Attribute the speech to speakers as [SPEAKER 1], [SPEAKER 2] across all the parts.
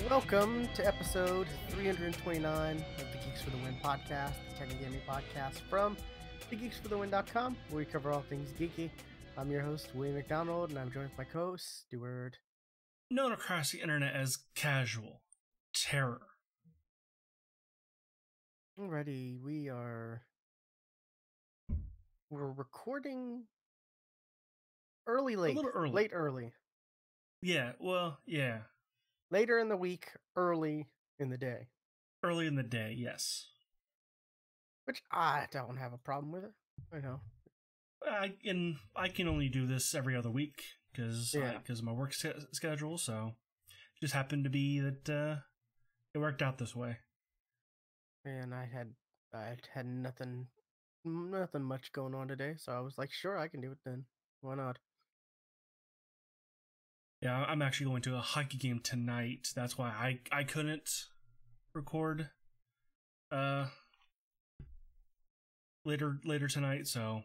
[SPEAKER 1] Welcome to episode 329 of the Geeks for the Win podcast, the tech and gaming podcast from thegeeksforthewin.com, where we cover all things geeky. I'm your host, William McDonald, and I'm joined with my co-host, Stuart.
[SPEAKER 2] Known across the internet as Casual Terror.
[SPEAKER 1] Alrighty, we're recording late.
[SPEAKER 2] A little early.
[SPEAKER 1] Late early.
[SPEAKER 2] Yeah, well, yeah.
[SPEAKER 1] Later in the week, early in the day.
[SPEAKER 2] Early in the day, yes.
[SPEAKER 1] Which I don't have a problem with it. I know.
[SPEAKER 2] I can only do this every other week because of my work schedule, so it just happened to be that it worked out this way.
[SPEAKER 1] And I had nothing much going on today, so I was like, sure, I can do it then. Why not?
[SPEAKER 2] Yeah, I'm actually going to a hockey game tonight. That's why I couldn't record later tonight, so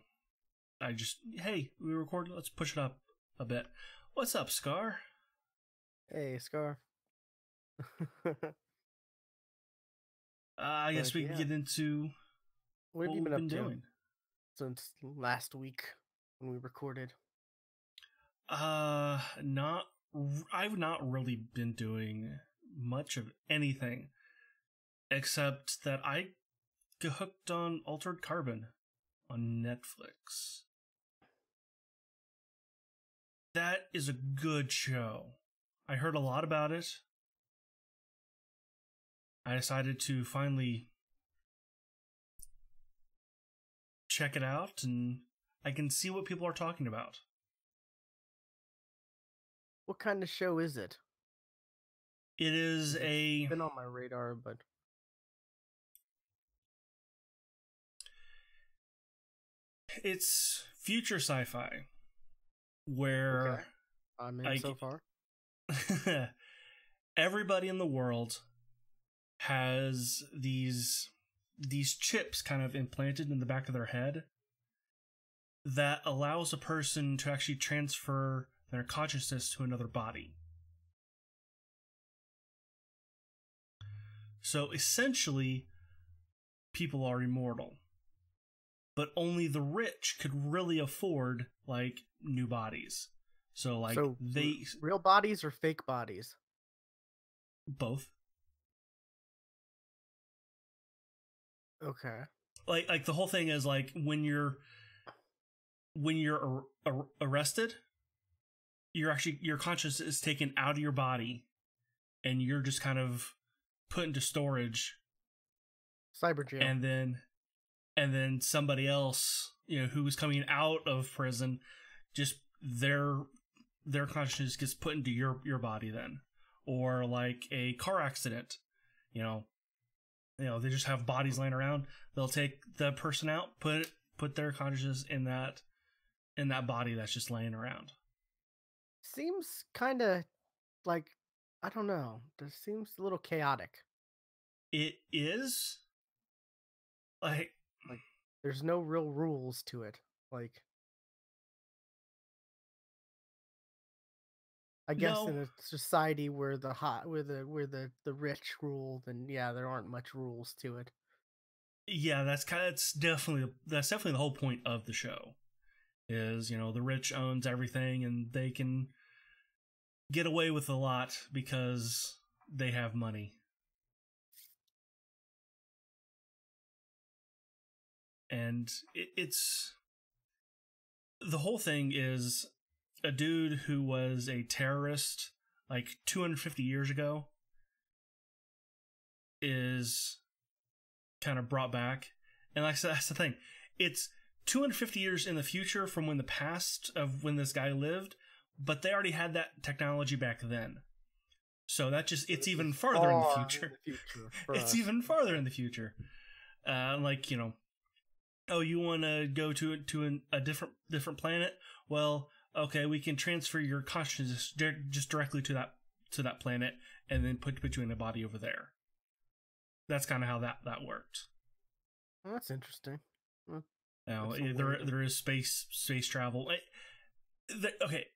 [SPEAKER 2] I just, hey, we record, let's push it up a bit. What's up, Scar?
[SPEAKER 1] Hey, Scar.
[SPEAKER 2] I guess we can get into
[SPEAKER 1] what have you been up to
[SPEAKER 2] doing
[SPEAKER 1] since last week when we recorded?
[SPEAKER 2] I've not really been doing much of anything except that I got hooked on Altered Carbon on Netflix. That is a good show. I heard a lot about it. I decided to finally check it out, and I can see what people are talking about.
[SPEAKER 1] What kind of show is it?
[SPEAKER 2] It is
[SPEAKER 1] It's been on my radar, but
[SPEAKER 2] it's future sci-fi where
[SPEAKER 1] okay. I'm in so far.
[SPEAKER 2] Everybody in the world has these chips kind of implanted in the back of their head that allows a person to actually transfer their consciousness to another body. So essentially, people are immortal, but only the rich could really afford like new bodies. So
[SPEAKER 1] real bodies or fake bodies?
[SPEAKER 2] Both.
[SPEAKER 1] Okay.
[SPEAKER 2] Like the whole thing is like when you're arrested, your consciousness is taken out of your body, and you're just kind of put into storage.
[SPEAKER 1] Cyber jail.
[SPEAKER 2] And then somebody else, who's coming out of prison, just their consciousness gets put into your body then. Or like a car accident, they just have bodies laying around. They'll take the person out, put their consciousness in that body that's just laying around.
[SPEAKER 1] Seems kind of like, I don't know. It seems a little chaotic.
[SPEAKER 2] It is. Like
[SPEAKER 1] there's no real rules to it. Like, I guess in a society where the rich rule, then yeah, there aren't much rules to it.
[SPEAKER 2] Yeah, that's definitely the whole point of the show. Is, the rich owns everything and they can get away with a lot because they have money. And it's the whole thing is a dude who was a terrorist like 250 years ago is kind of brought back. And like I said, that's the thing. It's 250 years in the future from when the past of when this guy lived, but they already had that technology back then. So that it's even farther in the future. It's even farther in the future. oh, you want to go to a different planet? Well, okay, we can transfer your consciousness just directly to that planet, and then put you in a body over there. That's kind of how that worked.
[SPEAKER 1] Well, that's interesting. Well,
[SPEAKER 2] Now
[SPEAKER 1] that's a
[SPEAKER 2] there is space travel. Okay,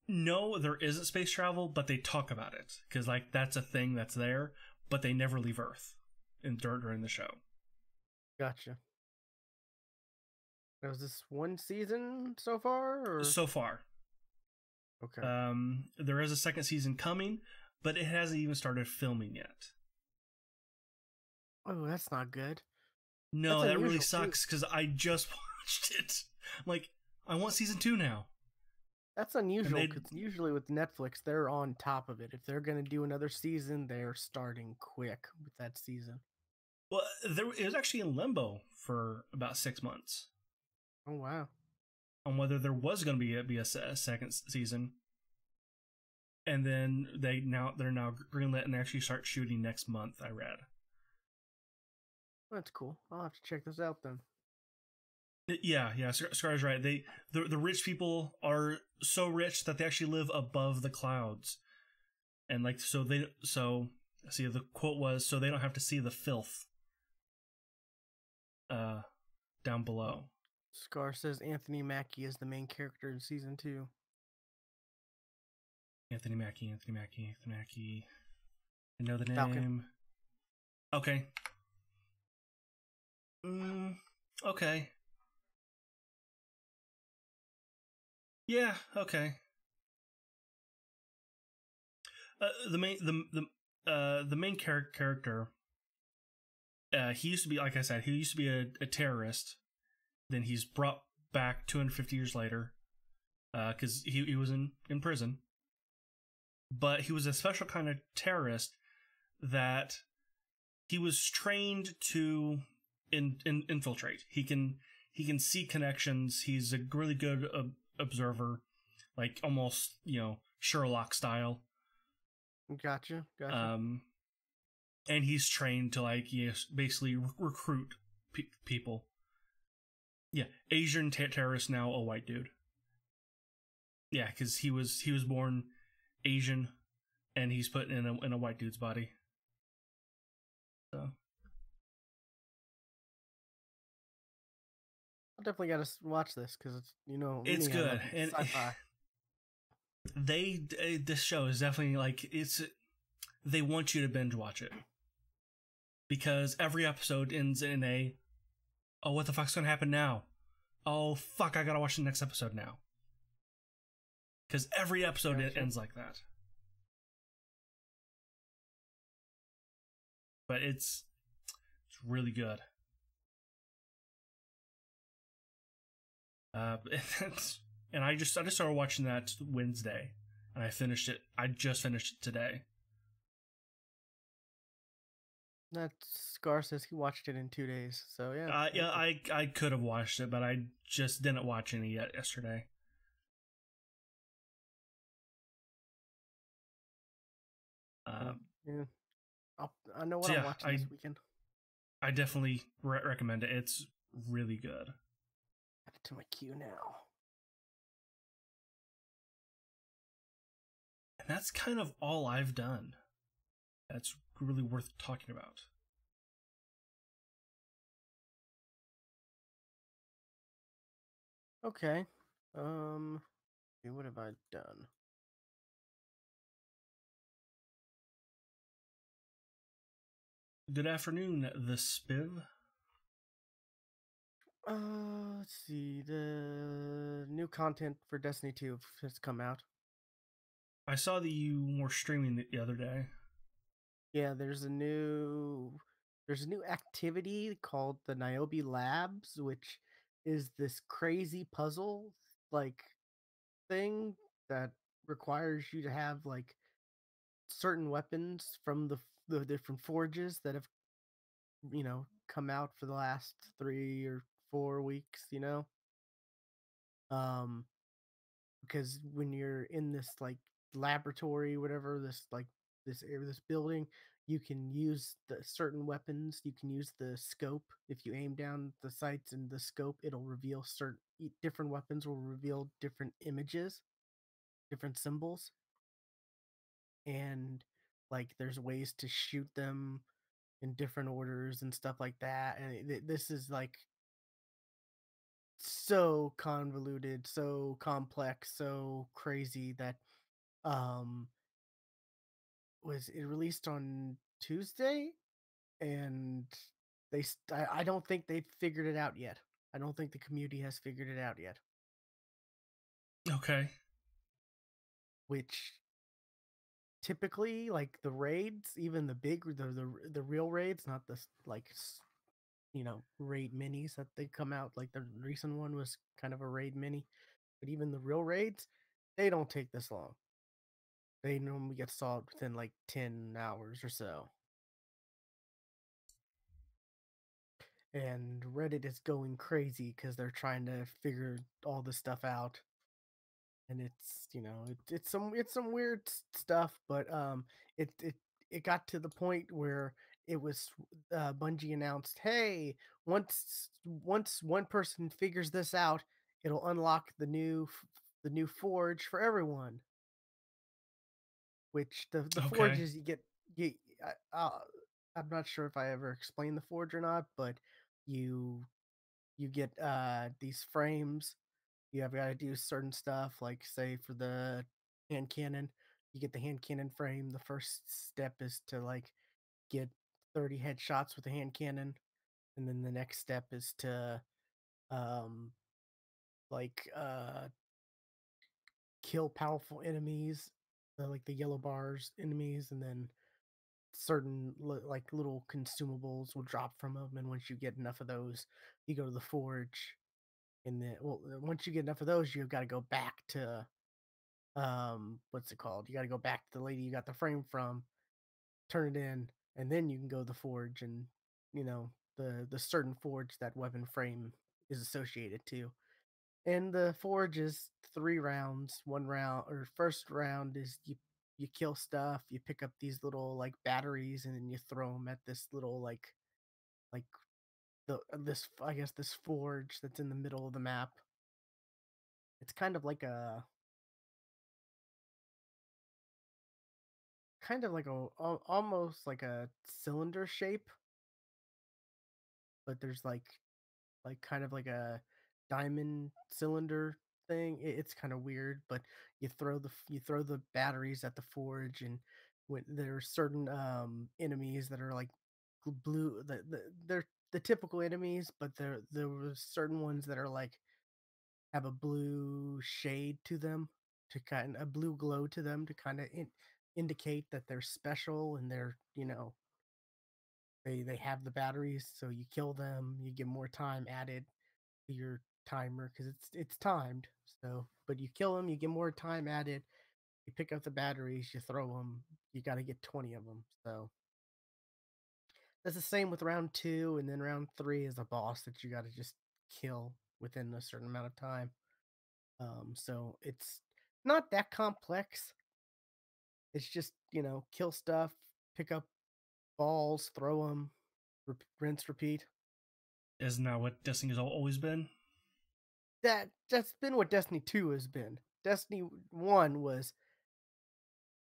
[SPEAKER 2] no, there isn't space travel, but they talk about it because like that's a thing that's there, but they never leave Earth during the show.
[SPEAKER 1] Gotcha. Was this one season so far, or
[SPEAKER 2] So far?
[SPEAKER 1] okay?
[SPEAKER 2] There is a second season coming, but it hasn't even started filming yet.
[SPEAKER 1] Oh, that's not good.
[SPEAKER 2] No,
[SPEAKER 1] That's
[SPEAKER 2] that really
[SPEAKER 1] unusual,
[SPEAKER 2] sucks because I just watched it. I'm like, I want season 2 now.
[SPEAKER 1] That's unusual because usually with Netflix, they're on top of it. If they're going to do another season, they're starting quick with that season.
[SPEAKER 2] Well, it was actually in limbo for about 6 months
[SPEAKER 1] Oh, wow.
[SPEAKER 2] on whether there was going to be a second season, and then they're now greenlit and actually start shooting next month. I read.
[SPEAKER 1] That's cool. I'll have to check this out then.
[SPEAKER 2] Yeah. Scar's right. The rich people are so rich that they actually live above the clouds, and like so see the quote was so they don't have to see the filth down below.
[SPEAKER 1] Scar says Anthony Mackie is the main character in season 2.
[SPEAKER 2] Anthony Mackie. I know the name.
[SPEAKER 1] Falcon.
[SPEAKER 2] Okay. Okay. Yeah. Okay. The main character. He used to be, like I said, he used to be a terrorist. Then he's brought back 250 years later, because he was in prison. But he was a special kind of terrorist that he was trained to infiltrate. He can see connections. He's a really good observer, like almost Sherlock style.
[SPEAKER 1] Gotcha.
[SPEAKER 2] And he's trained to like basically recruit people. Yeah, Asian terrorist, now a white dude. Yeah, because he was born Asian, and he's put in a white dude's body. So
[SPEAKER 1] I definitely got to watch this because
[SPEAKER 2] it's good, and
[SPEAKER 1] sci-fi.
[SPEAKER 2] This show is definitely like they want you to binge watch it because every episode ends in a, oh, what the fuck's gonna happen now? Oh fuck, I gotta watch the next episode now. Because every episode ends like that. But it's really good. And I just started watching that Wednesday, and I finished it. I just finished it today.
[SPEAKER 1] That Scar says he watched it in 2 days. So yeah.
[SPEAKER 2] I could have watched it, but I just didn't watch any yet yesterday.
[SPEAKER 1] Yeah. I know what I'm watching this weekend.
[SPEAKER 2] I definitely recommend it. It's really good.
[SPEAKER 1] Add it to my queue now.
[SPEAKER 2] And that's kind of all I've done. That's really worth talking about.
[SPEAKER 1] Okay. What have I done?
[SPEAKER 2] Good afternoon, the Spiv.
[SPEAKER 1] Let's see. The new content for Destiny 2 has come out.
[SPEAKER 2] I saw that you were streaming the other day.
[SPEAKER 1] Yeah, there's a new activity called the Niobe Labs, which is this crazy puzzle like thing that requires you to have like certain weapons from the different forges that have come out for the last 3 or 4 weeks, because when you're in this like laboratory, whatever, this building, you can use the certain weapons. You can use the scope. If you aim down the sights and the scope, it'll reveal certain different weapons will reveal different images, different symbols, and like there's ways to shoot them in different orders and stuff like that. And this is like so convoluted, so complex, so crazy that um was it released on Tuesday, and I don't think they've figured it out yet. I don't think the community has figured it out yet,
[SPEAKER 2] Okay.
[SPEAKER 1] which typically like the raids, even the big the real raids, not the like raid minis that they come out, like the recent one was kind of a raid mini, but even the real raids, they don't take this long. They normally get solved within like 10 hours or so. And Reddit is going crazy because they're trying to figure all this stuff out. And it's some weird stuff, but it got to the point where it was Bungie announced, hey, once one person figures this out, it'll unlock the new forge for everyone. Which the
[SPEAKER 2] Okay.
[SPEAKER 1] forges you I'm not sure if I ever explained the forge or not, but you you get these frames. You have got to do certain stuff, like say for the hand cannon, you get the hand cannon frame. The first step is to like get 30 headshots with the hand cannon, and then the next step is to um like kill powerful enemies, like the yellow bars enemies, and then certain like little consumables will drop from them. And once you get enough of those, you go to the forge. And then, well, once you get enough of those, you've got to go back to what's it called? You got to go back to the lady you got the frame from, turn it in, and then you can go to the forge, and the certain forge that weapon frame is associated to. And the forge is 3 rounds. One round or first round is you kill stuff, you pick up these little like batteries, and then you throw them at this little like the this I guess this forge that's in the middle of the map. It's kind of like almost like a cylinder shape, but there's like kind of like a diamond cylinder thing. It's kind of weird, but you throw the batteries at the forge, and when there are certain enemies that are like blue, they're the typical enemies, but there were certain ones that are like have a blue shade to them, to kind a blue glow to them, to kind of indicate that they're special, and they're they have the batteries. So you kill them, you get more time added to your timer because it's timed. So, but you kill them, you get more time added. You pick up the batteries, you throw them. You got to get 20 of them. So that's the same with round two, and then round three is a boss that you got to just kill within a certain amount of time. So it's not that complex. It's just kill stuff, pick up balls, throw them, rinse, repeat.
[SPEAKER 2] Isn't that what Destiny's always been?
[SPEAKER 1] That's been what Destiny 2 has been. Destiny 1 was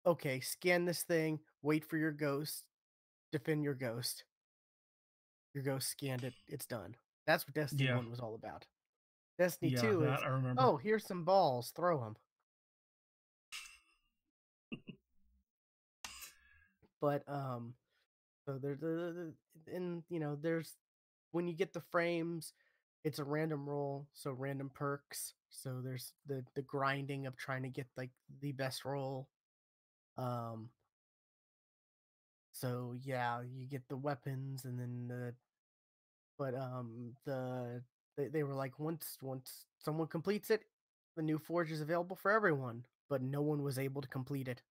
[SPEAKER 1] okay, scan this thing, wait for your ghost, defend your ghost. Your ghost scanned it, it's done. That's what Destiny
[SPEAKER 2] Yeah.
[SPEAKER 1] 1 was all about. Destiny
[SPEAKER 2] Yeah,
[SPEAKER 1] 2
[SPEAKER 2] that
[SPEAKER 1] is,
[SPEAKER 2] I remember.
[SPEAKER 1] oh, here's some balls, throw them. But so there's and there's when you get the frames, it's a random roll, so random perks. So there's the grinding of trying to get like the best roll. Um so yeah, you get the weapons, and then they were like, once someone completes it, the new forge is available for everyone, but no one was able to complete it.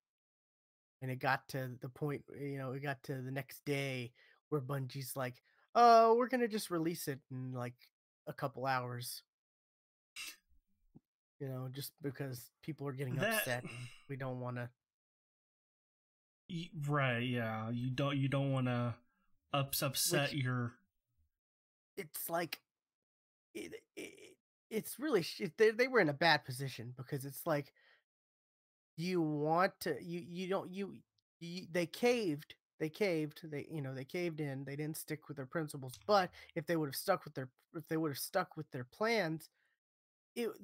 [SPEAKER 1] And it got to the point, it got to the next day where Bungie's like, "Oh, we're gonna just release it in like a couple hours," just because people are getting
[SPEAKER 2] That
[SPEAKER 1] upset, and we don't want to.
[SPEAKER 2] Right, yeah. You don't want to upset
[SPEAKER 1] which
[SPEAKER 2] your.
[SPEAKER 1] it's like it it's really they were in a bad position because it's like you want to you don't you they caved they caved in, they didn't stick with their principles, but if they would have stuck with their plans,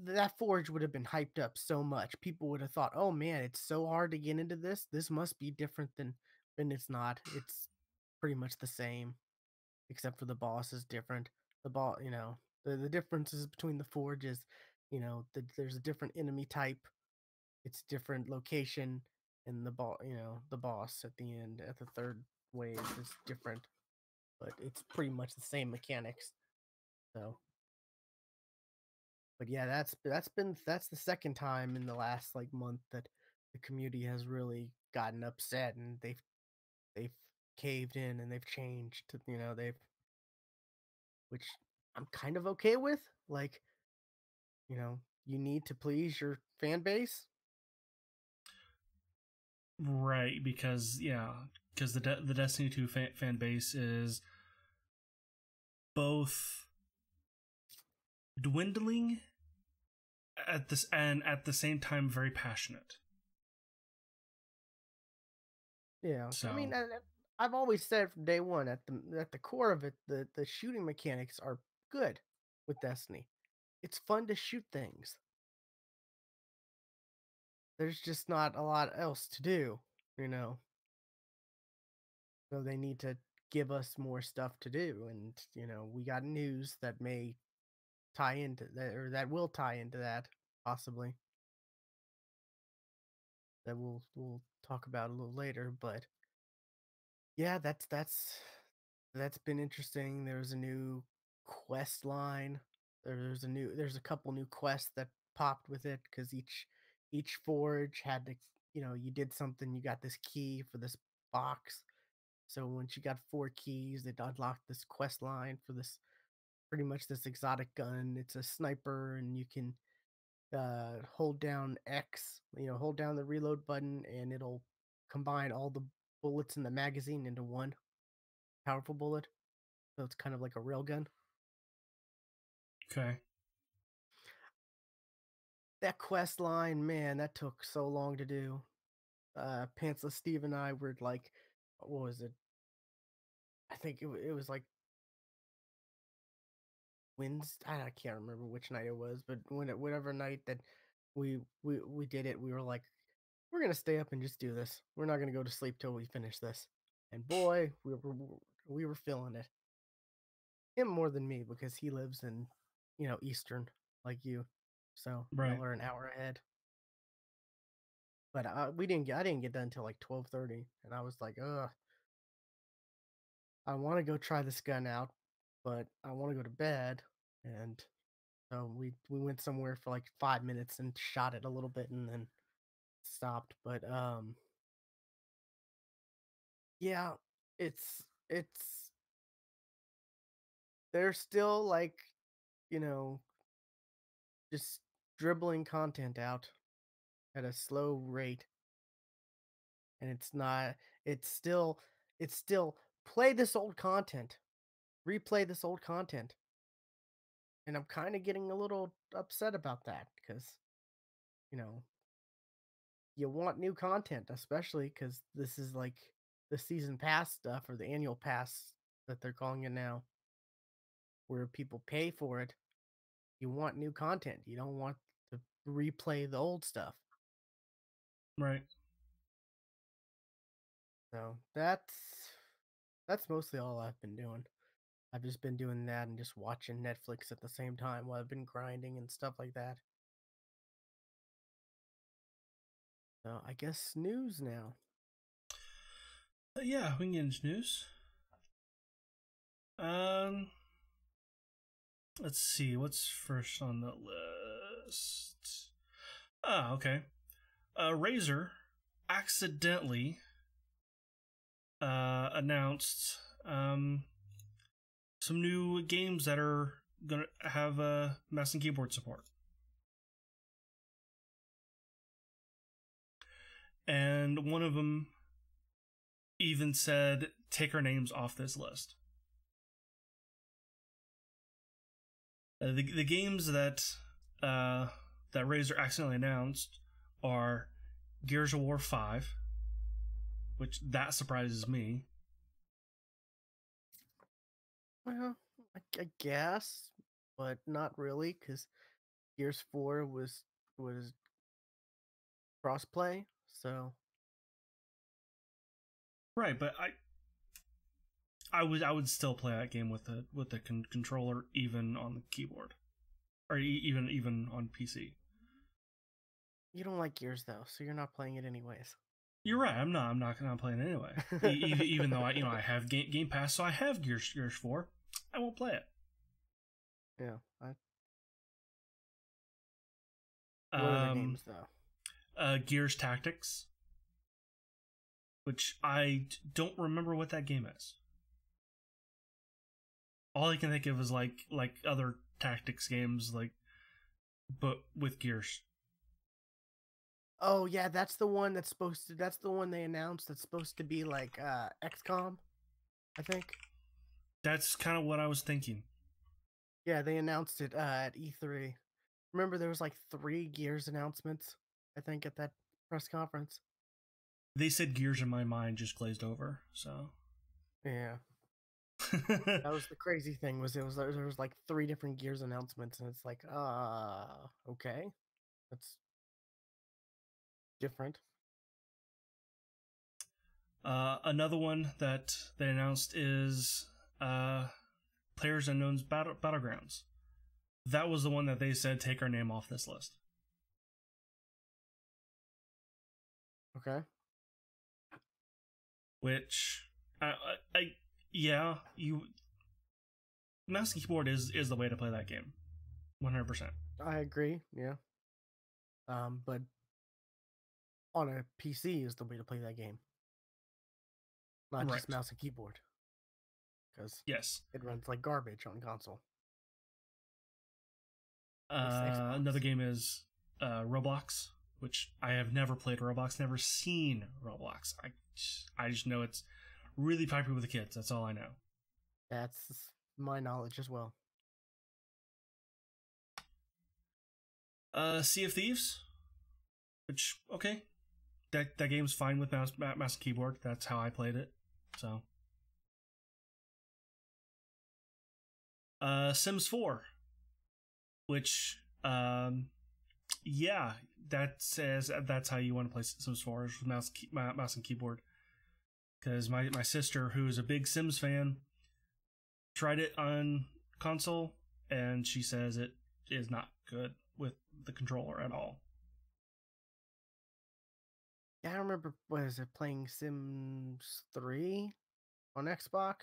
[SPEAKER 1] that forge would have been hyped up so much. People would have thought, oh man, it's so hard to get into this must be different than. And it's not. It's pretty much the same, except for the boss is different. The boss, the differences between the forge is, there's a different enemy type, it's different location, and the boss at the end, at the third wave, is different, but it's pretty much the same mechanics. So, but yeah, that's the second time in the last like month that the community has really gotten upset, and they've caved in, and they've changed. They've, which I'm kind of okay with. Like, you need to please your fan base.
[SPEAKER 2] Right, because the Destiny 2 fan base is both dwindling at the same time very passionate.
[SPEAKER 1] Yeah, I mean,
[SPEAKER 2] So,
[SPEAKER 1] I've always said from day one, at the core of it, the shooting mechanics are good with Destiny. It's fun to shoot things. There's just not a lot else to do, you know. So they need to give us more stuff to do, and we got news that may tie into that, or that will tie into that, possibly. That we'll talk about a little later, but yeah, that's been interesting. There's a new quest line. There's a couple new quests that popped with it, because each forge had to, you did something, you got this key for this box. So once you got 4 keys, it unlocked this quest line for this, pretty much this exotic gun. It's a sniper, and you can hold down X, hold down the reload button, and it'll combine all the bullets in the magazine into one powerful bullet. So it's kind of like a railgun.
[SPEAKER 2] okay.
[SPEAKER 1] That quest line, man, that took so long to do. Pantsless Steve and I were like, what was it? I think it was like Wednesday. I can't remember which night it was, but whatever night that we did it, we were like, we're gonna stay up and just do this. We're not gonna go to sleep till we finish this. And boy, we were feeling it. Him more than me, because he lives in, Eastern, like you, so
[SPEAKER 2] Right.
[SPEAKER 1] y'all are an hour ahead. But I didn't get done until like 12:30, and I was like, ugh, I want to go try this gun out, but I want to go to bed. And so we went somewhere for like 5 minutes and shot it a little bit, and then stopped. But yeah, it's they're still like, you know just dribbling content out at a slow rate, and it's still play this old content, replay this old content. And I'm kind of getting a little upset about that, because, you know, you want new content, especially because this is like the season pass stuff, or the annual pass that they're calling it now, where people pay for it. You want new content. You don't want to replay the old stuff.
[SPEAKER 2] Right.
[SPEAKER 1] So that's mostly all I've been doing. I've just been doing that and just watching Netflix at the same time while I've been grinding and stuff like that. So I guess news now.
[SPEAKER 2] Yeah, we can get into news. Um, let's see what's first on the list. Ah, okay. Razer accidentally announced some new games that are gonna have mouse and keyboard support, and one of them even said, take our names off this list. The games that Razer accidentally announced are Gears of War 5, which that surprises me.
[SPEAKER 1] Well, I guess, but not really, because Gears 4 was crossplay, so
[SPEAKER 2] Right, but I would still play that game with the controller, even on the keyboard, or even on PC.
[SPEAKER 1] you don't like Gears though, so you're not playing it anyways.
[SPEAKER 2] You're right. I'm not playing it anyway. Even though I have Game Pass, so I have Gears 4. I won't play it.
[SPEAKER 1] Yeah. What other games though?
[SPEAKER 2] Gears Tactics, which I don't remember what that game is. All I can think of is like other tactics games, but with Gears.
[SPEAKER 1] Oh yeah, that's the one that's the one they announced that's supposed to be like XCOM, I think.
[SPEAKER 2] That's kind of what I was thinking.
[SPEAKER 1] Yeah, they announced it at E3. Remember there was like 3 Gears announcements, I think, at that press conference.
[SPEAKER 2] They said Gears and my mind just glazed over, so.
[SPEAKER 1] Yeah. That was the crazy thing, there was like 3 different Gears announcements, and it's like, okay. That's different.
[SPEAKER 2] Another one that they announced is Players Unknown's Battlegrounds. That was the one that they said, take our name off this list.
[SPEAKER 1] Okay.
[SPEAKER 2] Which, yeah, mouse and keyboard is the way to play that game, 100%.
[SPEAKER 1] I agree. Yeah. But on a PC is the way to play that game, not just mouse and keyboard, because
[SPEAKER 2] yes,
[SPEAKER 1] it runs like garbage on console.
[SPEAKER 2] Another game is Roblox, which I have never played Roblox, never seen Roblox. I just know it's really popular with the kids. That's all I know.
[SPEAKER 1] That's my knowledge as well.
[SPEAKER 2] Sea of Thieves, which, okay, that game's fine with mouse and keyboard. That's how I played it. So, Sims 4, which, yeah, that says that's how you want to play Sims 4, is with mouse and keyboard. Because my sister, who is a big Sims fan, tried it on console, and she says it is not good with the controller at all.
[SPEAKER 1] Yeah, I remember, playing Sims 3 on Xbox?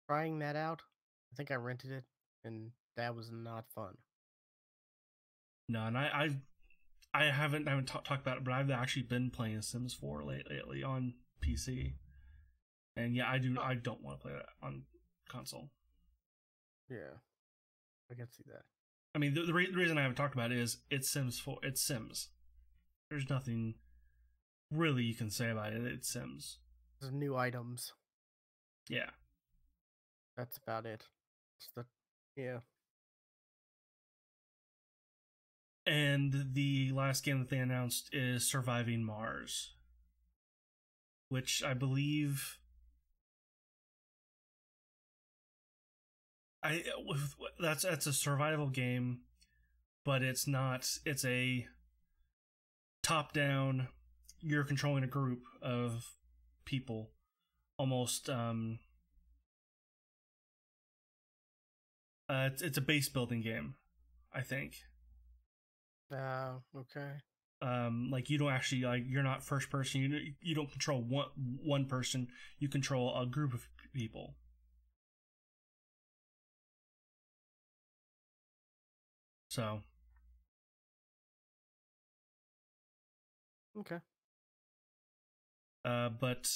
[SPEAKER 1] Trying that out. I think I rented it, and that was not fun.
[SPEAKER 2] No, and I haven't talked about it, but I've actually been playing Sims 4 lately on PC, and yeah, I don't want to play that on console.
[SPEAKER 1] Yeah, I can see that.
[SPEAKER 2] I mean, the reason I haven't talked about it is it's Sims 4. It's Sims. There's nothing really you can say about it. It's Sims.
[SPEAKER 1] There's new items.
[SPEAKER 2] Yeah.
[SPEAKER 1] That's about it. Yeah.
[SPEAKER 2] And the last game that they announced is Surviving Mars, which I believe that's a survival game, but it's not. It's a top-down. You're controlling a group of people, almost. It's a base building game, I think.
[SPEAKER 1] Okay.
[SPEAKER 2] Like you don't actually you're not first person. You don't control one person. You control a group of people. So.
[SPEAKER 1] Okay.
[SPEAKER 2] But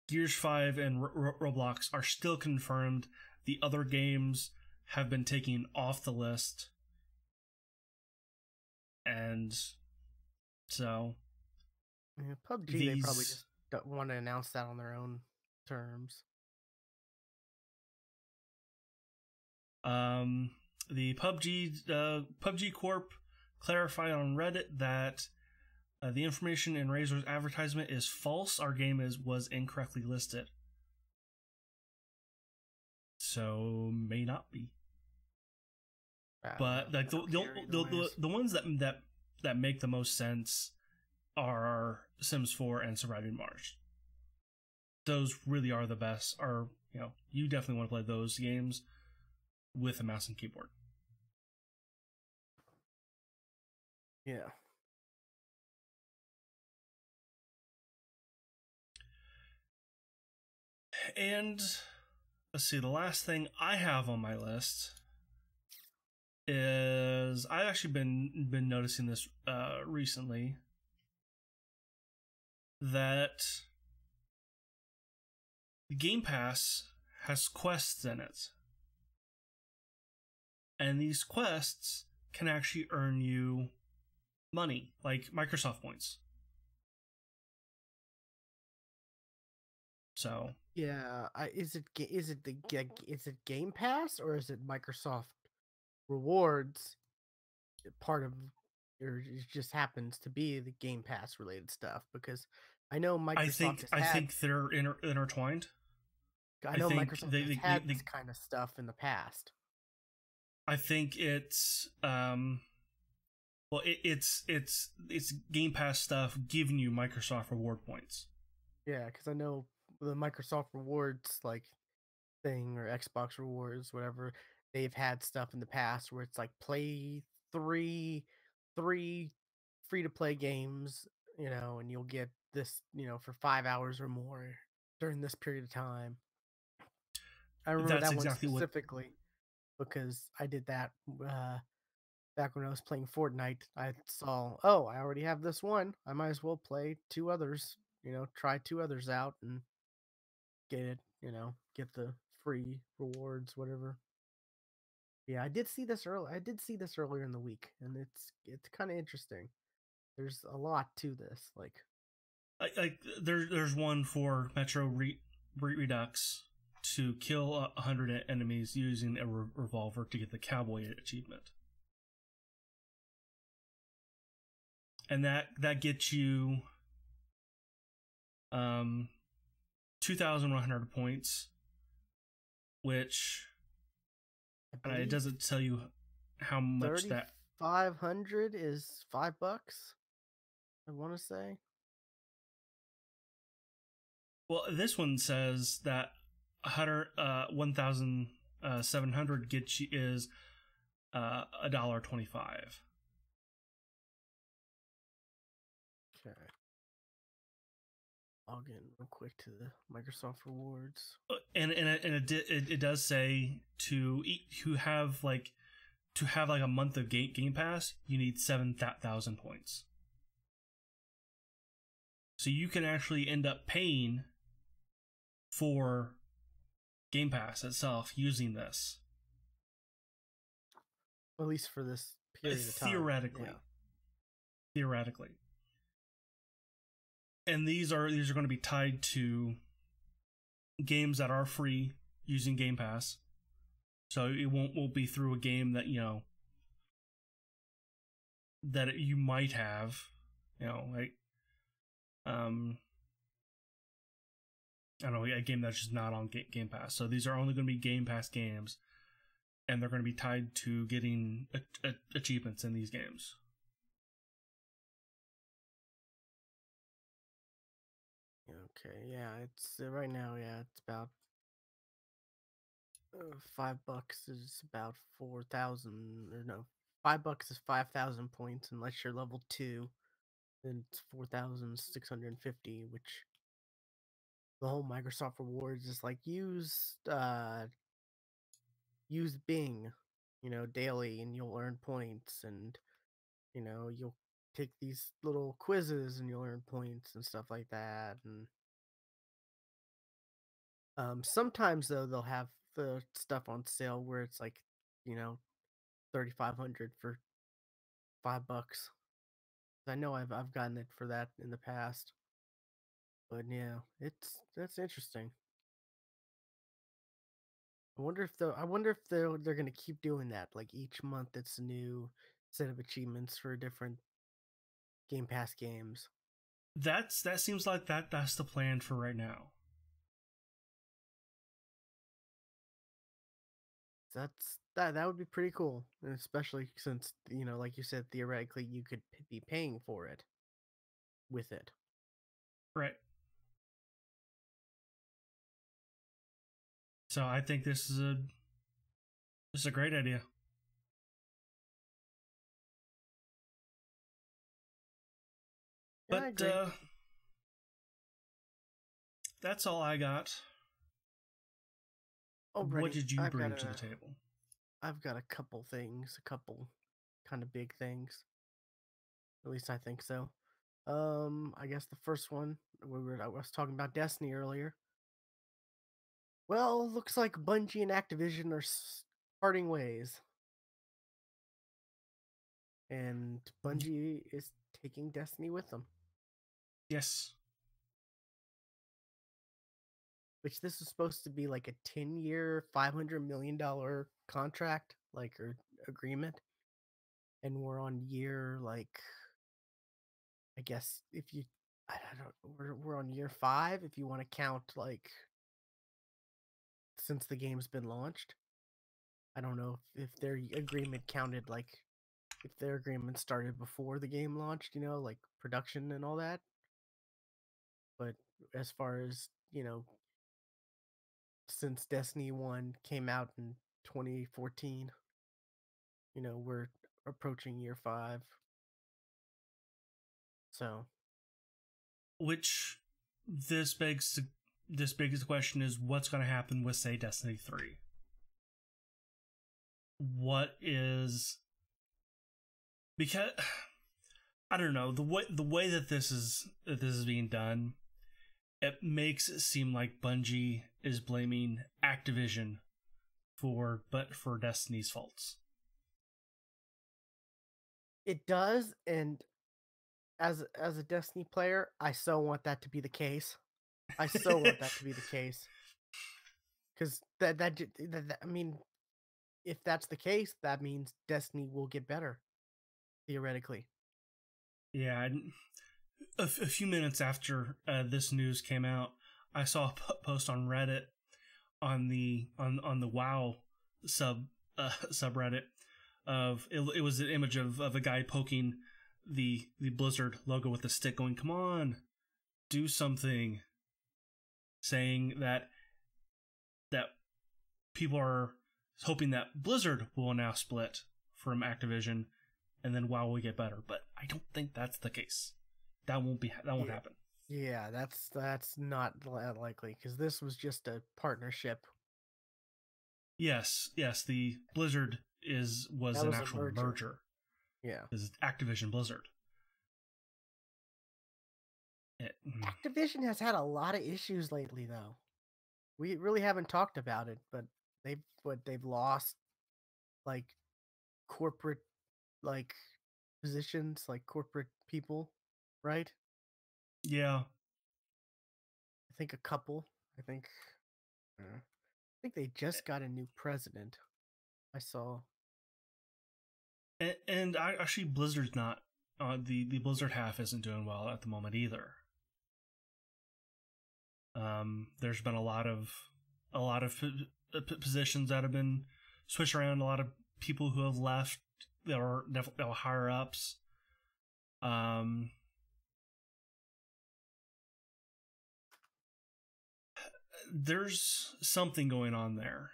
[SPEAKER 2] Gears 5 and Roblox are still confirmed. The other games have been taken off the list. And so,
[SPEAKER 1] Yeah, PUBG, they probably
[SPEAKER 2] these
[SPEAKER 1] just don't want to announce that on their own terms.
[SPEAKER 2] the PUBG Corp clarified on Reddit that the information in Razor's advertisement is false. Our game was incorrectly listed, so may not be. But like the ones that make the most sense are Sims 4 and Surviving Mars. Those really are the best. You definitely want to play those games with a mouse and keyboard.
[SPEAKER 1] Yeah.
[SPEAKER 2] And let's see, the last thing I have on my list is I've actually been noticing this recently, that Game Pass has quests in it. And these quests can actually earn you money, like Microsoft points. So
[SPEAKER 1] yeah, is it Game Pass or is it Microsoft Rewards? Part of, or it just happens to be the Game Pass related stuff, because I know Microsoft
[SPEAKER 2] I think they're intertwined.
[SPEAKER 1] I know Microsoft has had this kind of stuff in the past.
[SPEAKER 2] I think it's it's Game Pass stuff giving you Microsoft reward points.
[SPEAKER 1] Yeah, because I know the Microsoft Rewards thing, or Xbox Rewards, whatever, they've had stuff in the past where it's like play three free to play games, and you'll get this, for 5 hours or more during this period of time. I remember that one specifically because I did that back when I was playing Fortnite. I saw, oh, I already have this one. I might as well play two others, try two others out and get the free rewards, whatever. Yeah, I did see this earlier in the week, and it's kind of interesting. There's a lot to this,
[SPEAKER 2] there's one for Metro Redux to kill 100 enemies using a revolver to get the cowboy achievement, and that gets you 2,100 points, which it doesn't tell you how much that
[SPEAKER 1] 500 is $5. I want to say.
[SPEAKER 2] Well, this one says that 1,700 gets you is $1.25.
[SPEAKER 1] Okay. Log in real quick to the Microsoft Rewards.
[SPEAKER 2] And it does say to have a month of Game Pass, you need 7,000 points. So you can actually end up paying for Game Pass itself using this.
[SPEAKER 1] At least for this period of time.
[SPEAKER 2] Theoretically. And these are going to be tied to games that are free using Game Pass. So it won't be through a game that, that you might have, like I don't know, a game that's just not on Game Pass. So these are only going to be Game Pass games, and they're going to be tied to getting achievements in these games.
[SPEAKER 1] Okay, yeah, it's right now. Yeah, it's about $5 is about 4,000, or no, $5 is 5,000 points unless you're level 2. Then it's 4,650, which the whole Microsoft Rewards is like use Bing, daily, and you'll earn points, and you'll take these little quizzes and you'll earn points and stuff like that. And sometimes though they'll have the stuff on sale where it's like 3,500 for $5. I know I've gotten it for that in the past. But yeah, that's interesting. I wonder if they're gonna keep doing that. Like each month, it's a new set of achievements for different Game Pass games.
[SPEAKER 2] That seems like that's the plan for right now.
[SPEAKER 1] That would be pretty cool, and especially since like you said, theoretically you could be paying for it with it.
[SPEAKER 2] Right. So I think this is a great idea.
[SPEAKER 1] Yeah, I
[SPEAKER 2] But
[SPEAKER 1] agree.
[SPEAKER 2] that's all I got. What
[SPEAKER 1] Alrighty,
[SPEAKER 2] did you bring to the table?
[SPEAKER 1] I've got a couple things, a couple kind of big things. At least I think so. I guess the first one I was talking about Destiny earlier. Well, looks like Bungie and Activision are parting ways, and Bungie is taking Destiny with them.
[SPEAKER 2] Yes.
[SPEAKER 1] Which this is supposed to be like a 10-year, $500 million contract, like or agreement, and we're on year like I guess if you I don't know we're on year 5 if you want to count like since the game's been launched. I don't know if their agreement counted like if their agreement started before the game launched, like production and all that. But as far as, since Destiny 1 came out in 2014, we're approaching year 5. So,
[SPEAKER 2] Which this begs the question is what's going to happen with say Destiny 3? What is because I don't know the way that this is being done, it makes it seem like Bungie is blaming Activision for Destiny's faults.
[SPEAKER 1] it does, and as a Destiny player, I so want that to be the case. I so want that to be the case. Cuz I mean, if that's the case, that means Destiny will get better theoretically.
[SPEAKER 2] Yeah, a few minutes after this news came out, I saw a post on Reddit on the WoW subreddit of it was an image of a guy poking the Blizzard logo with a stick, going, "Come on, do something," saying that people are hoping that Blizzard will now split from Activision, and then WoW will get better. But I don't think that's the case. That won't happen.
[SPEAKER 1] Yeah, that's not likely because this was just a partnership.
[SPEAKER 2] Yes. The Blizzard was
[SPEAKER 1] That
[SPEAKER 2] an
[SPEAKER 1] was a
[SPEAKER 2] actual merger.
[SPEAKER 1] Yeah,
[SPEAKER 2] Is Activision Blizzard.
[SPEAKER 1] Activision has had a lot of issues lately, though. We really haven't talked about it, but they've lost like corporate like positions, like corporate people, right?
[SPEAKER 2] Yeah.
[SPEAKER 1] I think a couple. I think I think they just got a new president. I saw.
[SPEAKER 2] And actually, Blizzard's not. The Blizzard half isn't doing well at the moment either. There's been a lot of positions that have been switched around. A lot of people who have left. There are definitely higher ups. There's something going on there.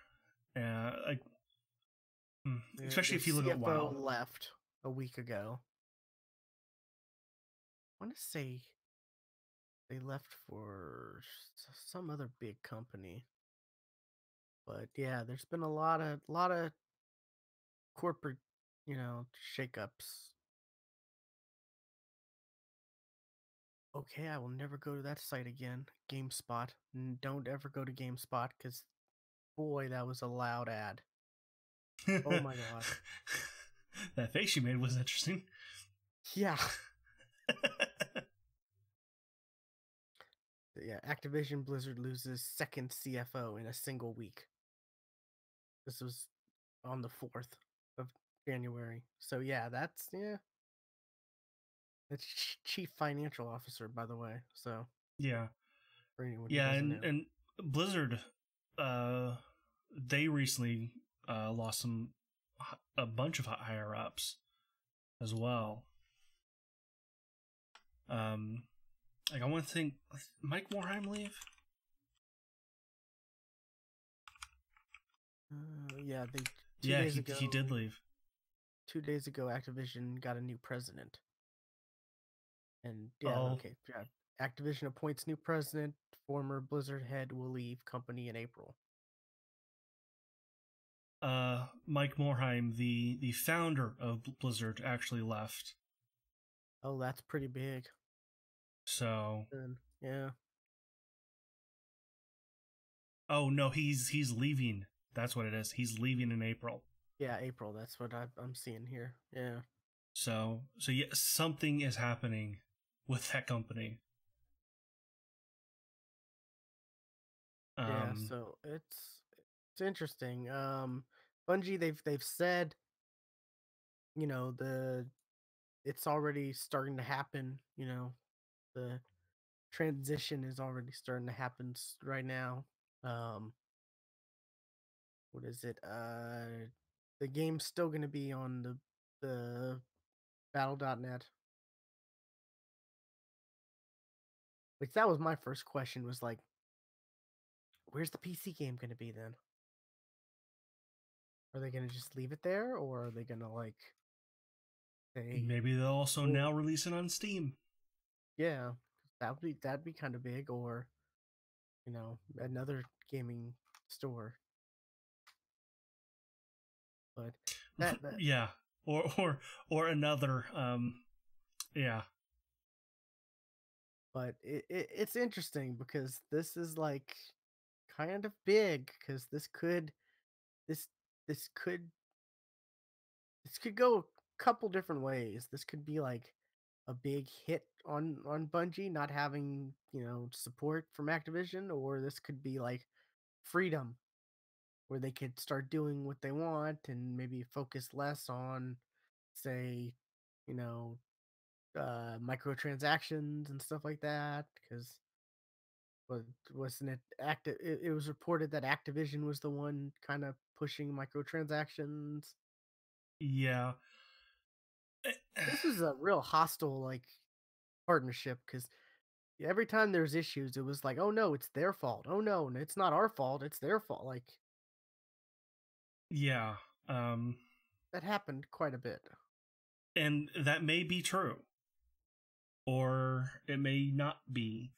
[SPEAKER 2] Like, especially if you look at WoW.
[SPEAKER 1] Left a week ago. I want to say they left for some other big company. But yeah, there's been a lot of corporate, shakeups. Okay, I will never go to that site again. GameSpot. Don't ever go to GameSpot because boy, that was a loud ad. Oh my god.
[SPEAKER 2] That face you made was interesting.
[SPEAKER 1] Yeah. Yeah, Activision Blizzard loses second CFO in a single week. This was on the 4th of January. So yeah, that's chief financial officer, by the way. So
[SPEAKER 2] Yeah.
[SPEAKER 1] for anyone who
[SPEAKER 2] Yeah,
[SPEAKER 1] doesn't know.
[SPEAKER 2] and Blizzard, they recently lost a bunch of higher ups as well. Like I want to think, Mike Morhaime leave?
[SPEAKER 1] Yeah, they
[SPEAKER 2] Yeah,
[SPEAKER 1] days
[SPEAKER 2] he
[SPEAKER 1] ago.
[SPEAKER 2] he did leave.
[SPEAKER 1] 2 days ago, Activision got a new president, and
[SPEAKER 2] Oh,
[SPEAKER 1] okay, yeah. Activision appoints new president. Former Blizzard head will leave company in April.
[SPEAKER 2] Mike Morhaime, the founder of Blizzard, actually left.
[SPEAKER 1] Oh, that's pretty big.
[SPEAKER 2] So,
[SPEAKER 1] Yeah.
[SPEAKER 2] oh no, he's leaving. That's what it is. He's leaving in April.
[SPEAKER 1] Yeah, April. That's what I'm seeing here. Yeah.
[SPEAKER 2] So yeah, something is happening with that company.
[SPEAKER 1] Yeah, so it's interesting. Bungie, they've said, it's already starting to happen. The transition is already starting to happen right now. What is it? The game's still going to be on the battle.net. Like that was my first question, was like, where's the PC game going to be then? Are they going to just leave it there, or are they going to like say,
[SPEAKER 2] Maybe they'll also
[SPEAKER 1] well,
[SPEAKER 2] now release it on Steam.
[SPEAKER 1] yeah, that'd be kind of big, or another gaming store. But that
[SPEAKER 2] Yeah, or another. Yeah,
[SPEAKER 1] but it's interesting because this is like kind of big, because this this could this could go a couple different ways. This could be like a big hit on Bungie not having, support from Activision, or this could be like freedom, where they could start doing what they want and maybe focus less on, say, you know, microtransactions and stuff like that. Because wasn't it active? It was reported that Activision was the one kind of pushing microtransactions.
[SPEAKER 2] yeah.
[SPEAKER 1] This was a real hostile like partnership, because every time there's issues, it was like, oh no, it's their fault. Oh no, it's not our fault. It's their fault. Like
[SPEAKER 2] Yeah.
[SPEAKER 1] that happened quite a bit.
[SPEAKER 2] And that may be true, or it may not be.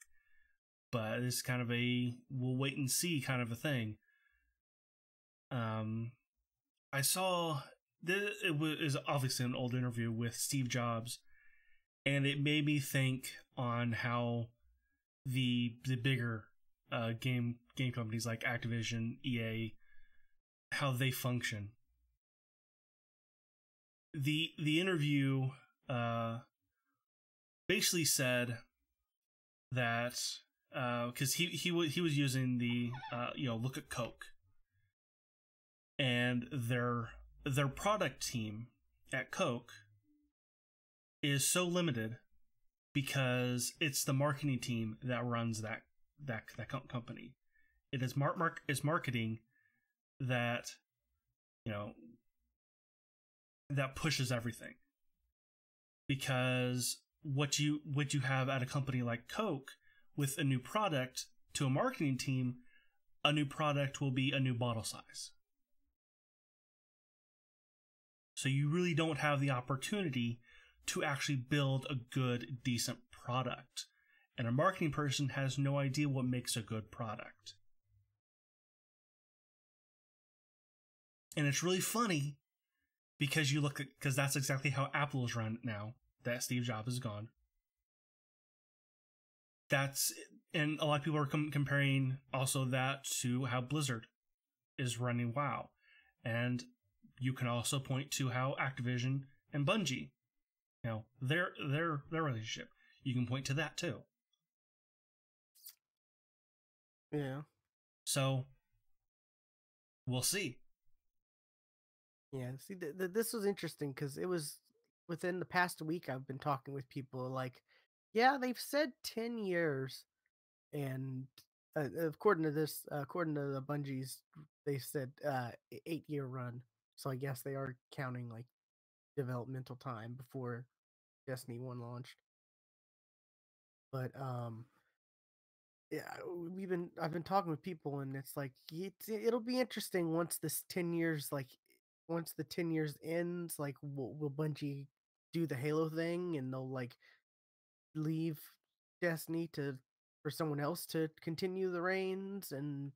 [SPEAKER 2] But it's kind of a we'll wait and see kind of a thing. I saw is obviously an old interview with Steve Jobs, and it made me think on how the bigger game companies like Activision, EA, how they function. The interview basically said that because he was using the look at Coke, and their product team at Coke is so limited because it's the marketing team that runs that company. It is marketing that that pushes everything, because what you have at a company like Coke with a new product to a marketing team, a new product will be a new bottle size. So you really don't have the opportunity to actually build a good, decent product. And a marketing person has no idea what makes a good product. And it's really funny because because that's exactly how Apple is run now that Steve Jobs is gone. And a lot of people are comparing also that to how Blizzard is running WoW. And you can also point to how Activision and Bungie their relationship. You can point to that too.
[SPEAKER 1] Yeah.
[SPEAKER 2] So we'll see.
[SPEAKER 1] Yeah. See, this was interesting because it was within the past week. I've been talking with people like, yeah, they've said 10 years, and according to this, according to the Bungie's, they said 8 year run. So I guess they are counting like developmental time before Destiny 1 launched. But yeah, I've been talking with people, and it's like it'll be interesting once this 10 years, like once the 10 years ends, like will Bungie do the Halo thing, and they'll like leave Destiny to for someone else to continue the reigns, and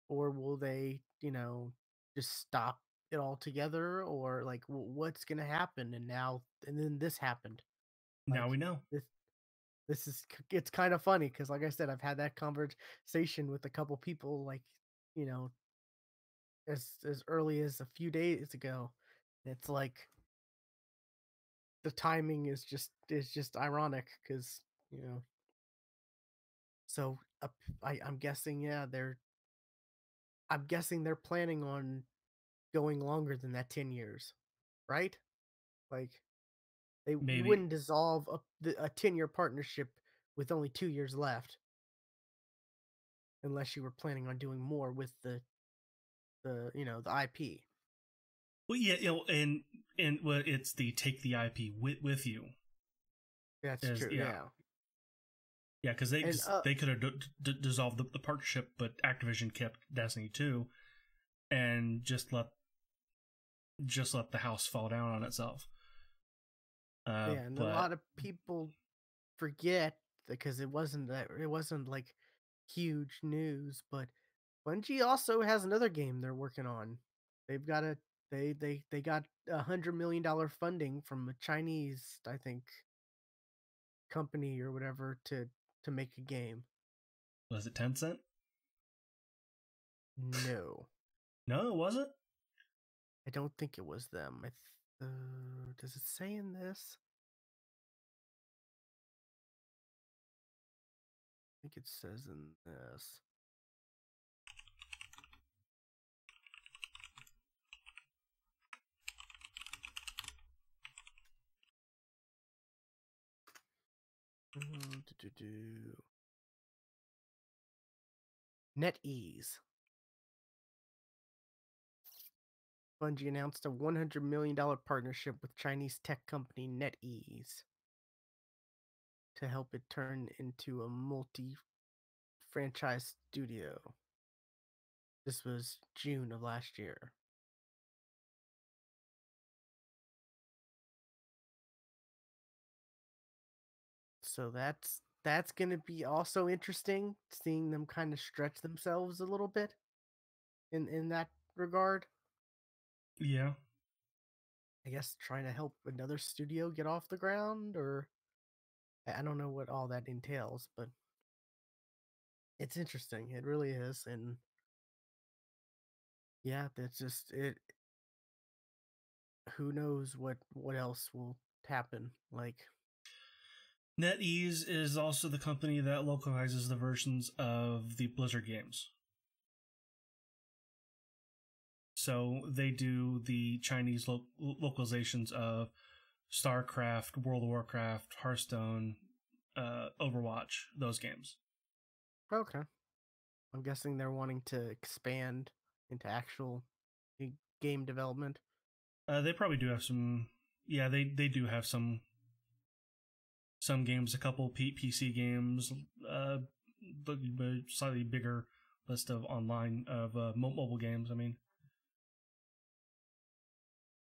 [SPEAKER 1] or will they, just stop it all together, or like what's gonna happen? And then this happened.
[SPEAKER 2] Now
[SPEAKER 1] Like
[SPEAKER 2] we know.
[SPEAKER 1] this is it's kind of funny because, like I said, I've had that conversation with a couple people, like, you know, as early as a few days ago. It's like the timing is just ironic because, you know. So I'm guessing, yeah, I'm guessing they're planning on going longer than that 10 years, right? Like you
[SPEAKER 2] Maybe.
[SPEAKER 1] wouldn't dissolve a 10-year partnership with only 2 years left unless you were planning on doing more with the IP.
[SPEAKER 2] Well, yeah, and well, it's the take the IP with you.
[SPEAKER 1] That's
[SPEAKER 2] Is
[SPEAKER 1] true.
[SPEAKER 2] yeah,
[SPEAKER 1] Yeah,
[SPEAKER 2] yeah, because
[SPEAKER 1] and
[SPEAKER 2] they could have dissolved the partnership, but Activision kept Destiny 2 and just let the house fall down on itself.
[SPEAKER 1] yeah, and a
[SPEAKER 2] But
[SPEAKER 1] lot of people forget because it wasn't like huge news, but Bungie also has another game they're working on. They've got a they got $100 million funding from a Chinese, I think, company or whatever to make a game.
[SPEAKER 2] was it Tencent?
[SPEAKER 1] No,
[SPEAKER 2] No, it wasn't.
[SPEAKER 1] I don't think it was them. Does it say in this? I think it says in this. NetEase. Bungie announced a $100 million partnership with Chinese tech company NetEase to help it turn into a multi-franchise studio. This was June of last year. So that's going to be also interesting, seeing them kind of stretch themselves a little bit in that regard.
[SPEAKER 2] Yeah,
[SPEAKER 1] I guess trying to help another studio get off the ground, or I don't know what all that entails, but it's interesting. It really is. And yeah, that's just it. Who knows what else will happen? Like,
[SPEAKER 2] NetEase is also the company that localizes the versions of the Blizzard games. So they do the Chinese localizations of StarCraft, World of Warcraft, Hearthstone, Overwatch, those games.
[SPEAKER 1] okay, I'm guessing they're wanting to expand into actual game development.
[SPEAKER 2] They probably do have some. Yeah, they do have some games, a couple PC games, but slightly bigger list of online of mobile games. I mean,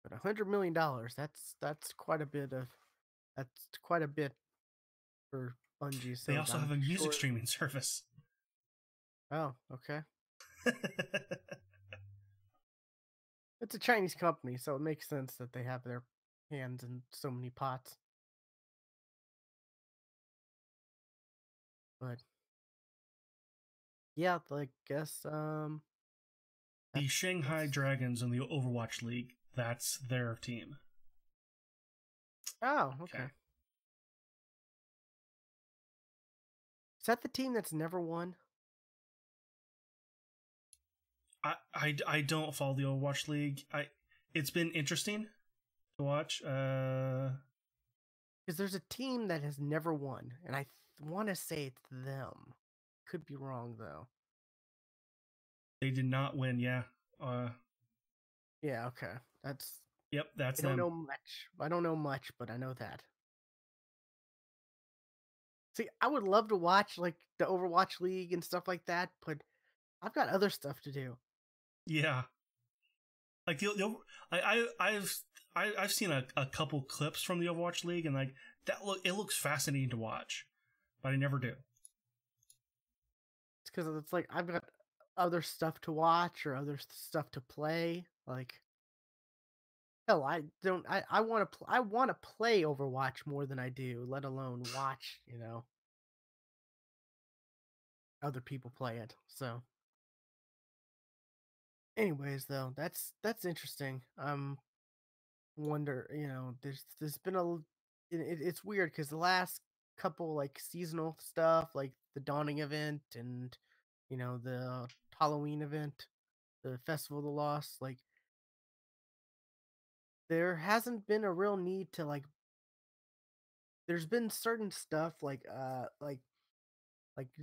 [SPEAKER 1] But $100 million, that's quite a bit for Bungie.
[SPEAKER 2] they
[SPEAKER 1] So
[SPEAKER 2] also have
[SPEAKER 1] I'm
[SPEAKER 2] a music
[SPEAKER 1] sure.
[SPEAKER 2] streaming service.
[SPEAKER 1] Oh, okay. It's a Chinese company, so it makes sense that they have their hands in so many pots. But yeah, I guess
[SPEAKER 2] The
[SPEAKER 1] that's
[SPEAKER 2] Shanghai Dragons in the Overwatch League, that's their team.
[SPEAKER 1] Oh,
[SPEAKER 2] Okay.
[SPEAKER 1] okay. Is that the team that's never won?
[SPEAKER 2] I don't follow the Overwatch League. It's been interesting to watch.
[SPEAKER 1] Because there's a team that has never won, and I want to say it's them. Could be wrong though.
[SPEAKER 2] They did not win. Yeah. Uh,
[SPEAKER 1] Yeah, okay. That's
[SPEAKER 2] yep, that's
[SPEAKER 1] I don't
[SPEAKER 2] them.
[SPEAKER 1] know much. I don't know much, but I know that. See, I would love to watch like the Overwatch League and stuff like that, but I've got other stuff to do.
[SPEAKER 2] Yeah. Like I've seen a couple clips from the Overwatch League, and like it looks fascinating to watch, but I never do.
[SPEAKER 1] It's because it's like I've got other stuff to watch or other stuff to play. Like hell, I don't. I want to. I want to play Overwatch more than I do, let alone watch. Other people play it. So, anyways, though, that's interesting. Wonder. There's been it's weird because the last couple like seasonal stuff, like the Dawning event and the Halloween event, the Festival of the Lost, like there hasn't been a real need to like. There's been certain stuff like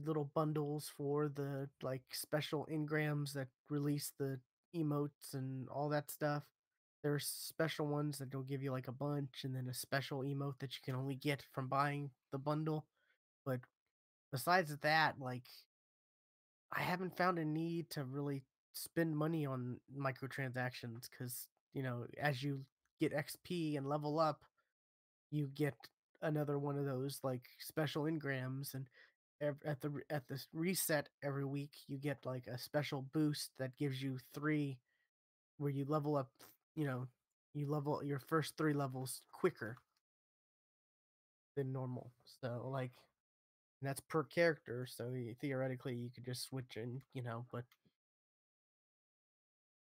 [SPEAKER 1] little bundles for the like special engrams that release the emotes and all that stuff. There's special ones that will give you like a bunch and then a special emote that you can only get from buying the bundle. But besides that, like I haven't found a need to really spend money on microtransactions because, as you get XP and level up, you get another one of those like special engrams and at the reset every week you get like a special boost that gives you 3 where you level up, you know, you level your first 3 levels quicker than normal. So like and that's per character, so theoretically you could just switch in, but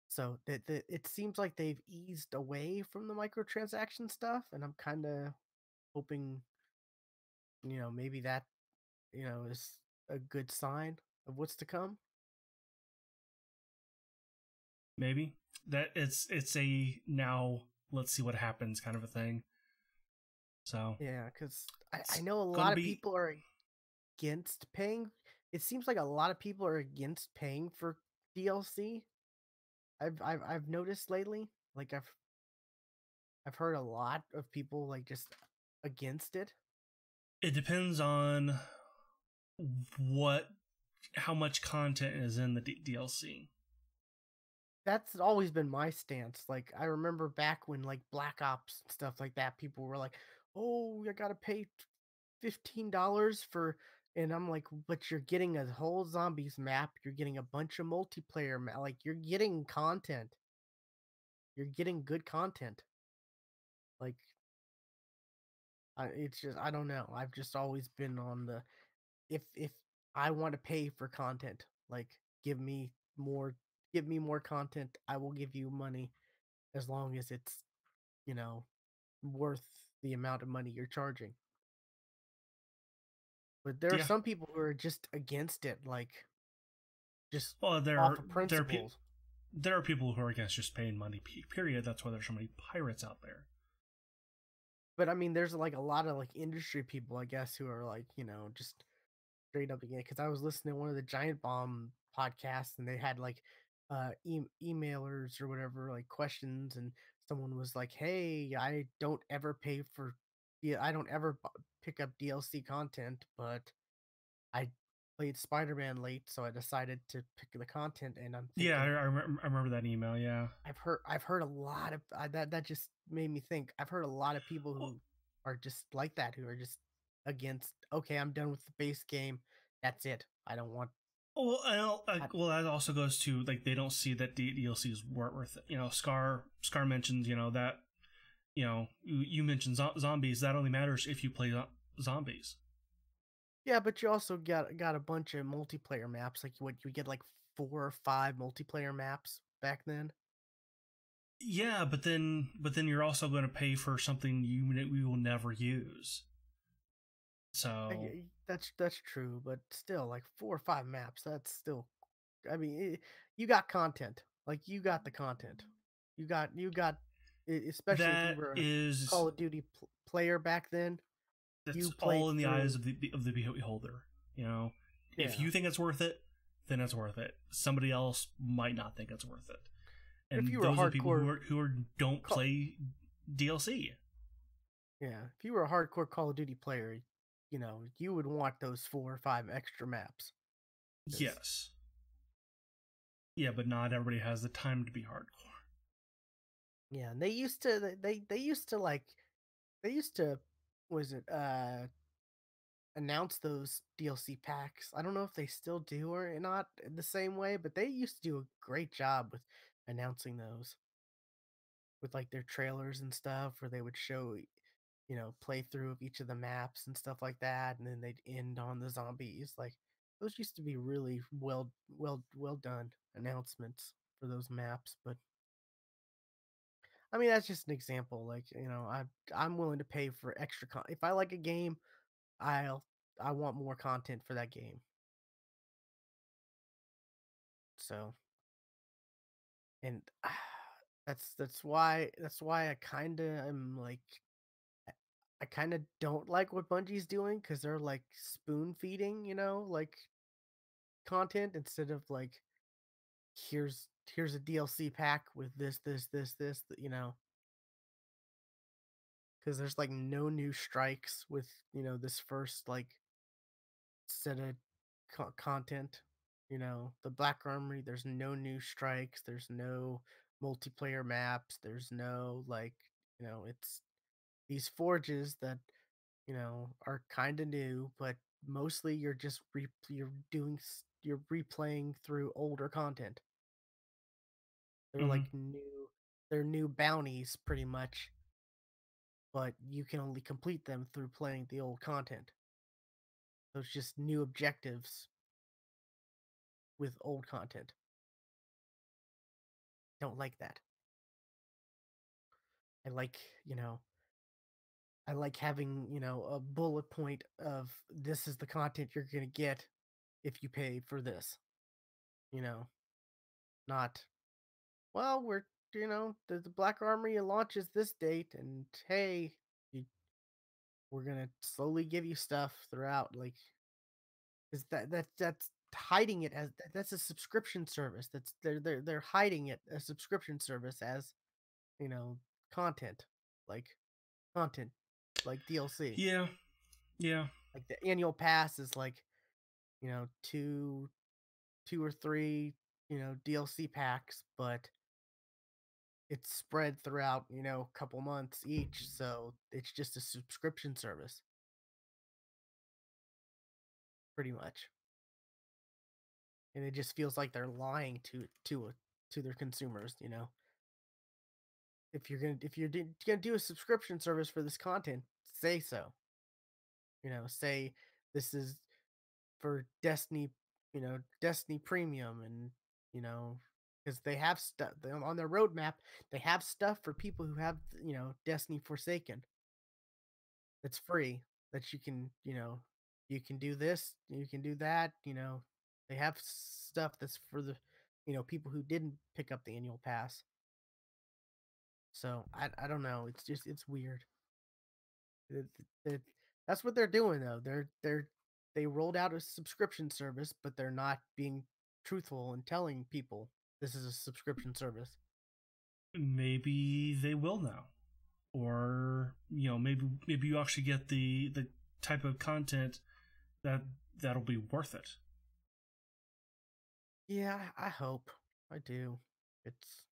[SPEAKER 1] so it seems like they've eased away from the microtransaction stuff and I'm kind of hoping, maybe that is a good sign of what's to come.
[SPEAKER 2] Maybe that it's a now let's see what happens kind of a thing. So
[SPEAKER 1] Yeah, because I
[SPEAKER 2] it's
[SPEAKER 1] know a
[SPEAKER 2] gonna
[SPEAKER 1] lot of
[SPEAKER 2] be
[SPEAKER 1] people are against paying. It seems like a lot of people are against paying for DLC. I've noticed lately. Like I've heard a lot of people like just against it.
[SPEAKER 2] it depends on what how much content is in the DLC.
[SPEAKER 1] That's always been my stance. Like I remember back when like Black Ops and stuff like that, people were like, "Oh, I gotta pay $15 for," and I'm like, "But you're getting a whole zombies map. You're getting a bunch of multiplayer like you're getting content. You're getting good content. Like it's just I don't know. I've just always been on the if I want to pay for content, like give me more give me more content. I will give you money as long as it's you know worth the amount of money you're charging. But there are
[SPEAKER 2] Yeah.
[SPEAKER 1] some people who are just against it, like just
[SPEAKER 2] Well,
[SPEAKER 1] off of principles.
[SPEAKER 2] there are people who are against just paying money. Period. That's why there's so many pirates out there.
[SPEAKER 1] But I mean, there's like a lot of like industry people, I guess, who are like, just straight up against. Because I was listening to one of the Giant Bomb podcasts, and they had like emailers or whatever, like questions, and someone was like, "Hey, I don't ever pay for, yeah, I don't ever pick up DLC content, but I played Spider-Man late, so I decided to pick the content." And I'm
[SPEAKER 2] Yeah,
[SPEAKER 1] thinking,
[SPEAKER 2] I remember that email. Yeah.
[SPEAKER 1] I've heard a lot of that just made me think. I've heard a lot of people
[SPEAKER 2] Well,
[SPEAKER 1] who are just like that, who are just against. Okay, I'm done with the base game. That's it. I don't want. I,
[SPEAKER 2] well, that also goes to like they don't see that the DLC is worth it. Scar mentioned that you mentioned zombies. That only matters if you play zombies.
[SPEAKER 1] yeah, but you also got a bunch of multiplayer maps. Like what you get like 4 or 5 multiplayer maps back then.
[SPEAKER 2] Yeah, but then you're also going to pay for something we will never use. So
[SPEAKER 1] That's true, but still, like 4 or 5 maps. That's still. I mean, you got content. Like you got the content. You got. Especially if you
[SPEAKER 2] that
[SPEAKER 1] were a
[SPEAKER 2] is
[SPEAKER 1] Call of Duty player back then, you
[SPEAKER 2] that's
[SPEAKER 1] played
[SPEAKER 2] all in the eyes
[SPEAKER 1] through.
[SPEAKER 2] of the beholder. You know, if
[SPEAKER 1] Yeah,
[SPEAKER 2] you think it's worth it, then it's worth it. Somebody else might not think it's worth it,
[SPEAKER 1] but if
[SPEAKER 2] and
[SPEAKER 1] you were a
[SPEAKER 2] those are the people
[SPEAKER 1] hardcore,
[SPEAKER 2] who don't
[SPEAKER 1] Call,
[SPEAKER 2] play DLC.
[SPEAKER 1] yeah, if you were a hardcore Call of Duty player, you would want those 4 or 5 extra maps. 'Cause,
[SPEAKER 2] Yes, yeah, but not everybody has the time to be hardcore.
[SPEAKER 1] yeah, and they used to like they used to was it announce those DLC packs. I don't know if they still do or not in the same way, but they used to do a great job with announcing those with like their trailers and stuff where they would show playthrough of each of the maps and stuff like that, and then they'd end on the zombies. Like those used to be really well done announcements for those maps. But I mean that's just an example. Like I'm willing to pay for extra if I like a game, I'll I want more content for that game. So and that's why I kind of am like I kind of don't like what Bungie's doing because they're like spoon feeding, like content instead of like here's a DLC pack with this, because there's like no new strikes with this first like set of content. The Black Armory. There's no new strikes. There's no multiplayer maps. There's no like it's these forges that are kind of new, but mostly you're replaying through older content. They're
[SPEAKER 2] Mm-hmm.
[SPEAKER 1] like new bounties pretty much, but you can only complete them through playing the old content. So it's just new objectives with old content. Don't like that. I like, you know, I like having, a bullet point of this is the content you're going to get if you pay for this, you know, not, well, the Black Armory launches this date and hey, you, we're going to slowly give you stuff throughout. Like, is that's hiding it as that's a subscription service. They're hiding it a subscription service as, you know, content, like content, like DLC.
[SPEAKER 2] Yeah, yeah.
[SPEAKER 1] Like the annual pass is like, two or three, DLC packs, but it's spread throughout, a couple months each, so it's just a subscription service, pretty much. And it just feels like they're lying to their consumers, if you're gonna do a subscription service for this content, say so. Say this is for Destiny, Destiny Premium, and you know, because they have stuff on their roadmap. They have stuff for people who have Destiny Forsaken. That's free. That you can do this, you can do that. They have stuff that's for the people who didn't pick up the annual pass. So I don't know. It's weird. It, it, that's what they're doing though. They rolled out a subscription service, but they're not being truthful and telling people this is a subscription service.
[SPEAKER 2] Maybe they will now, or maybe you actually get the type of content that that'll be worth it.
[SPEAKER 1] Yeah, I hope. I do. It's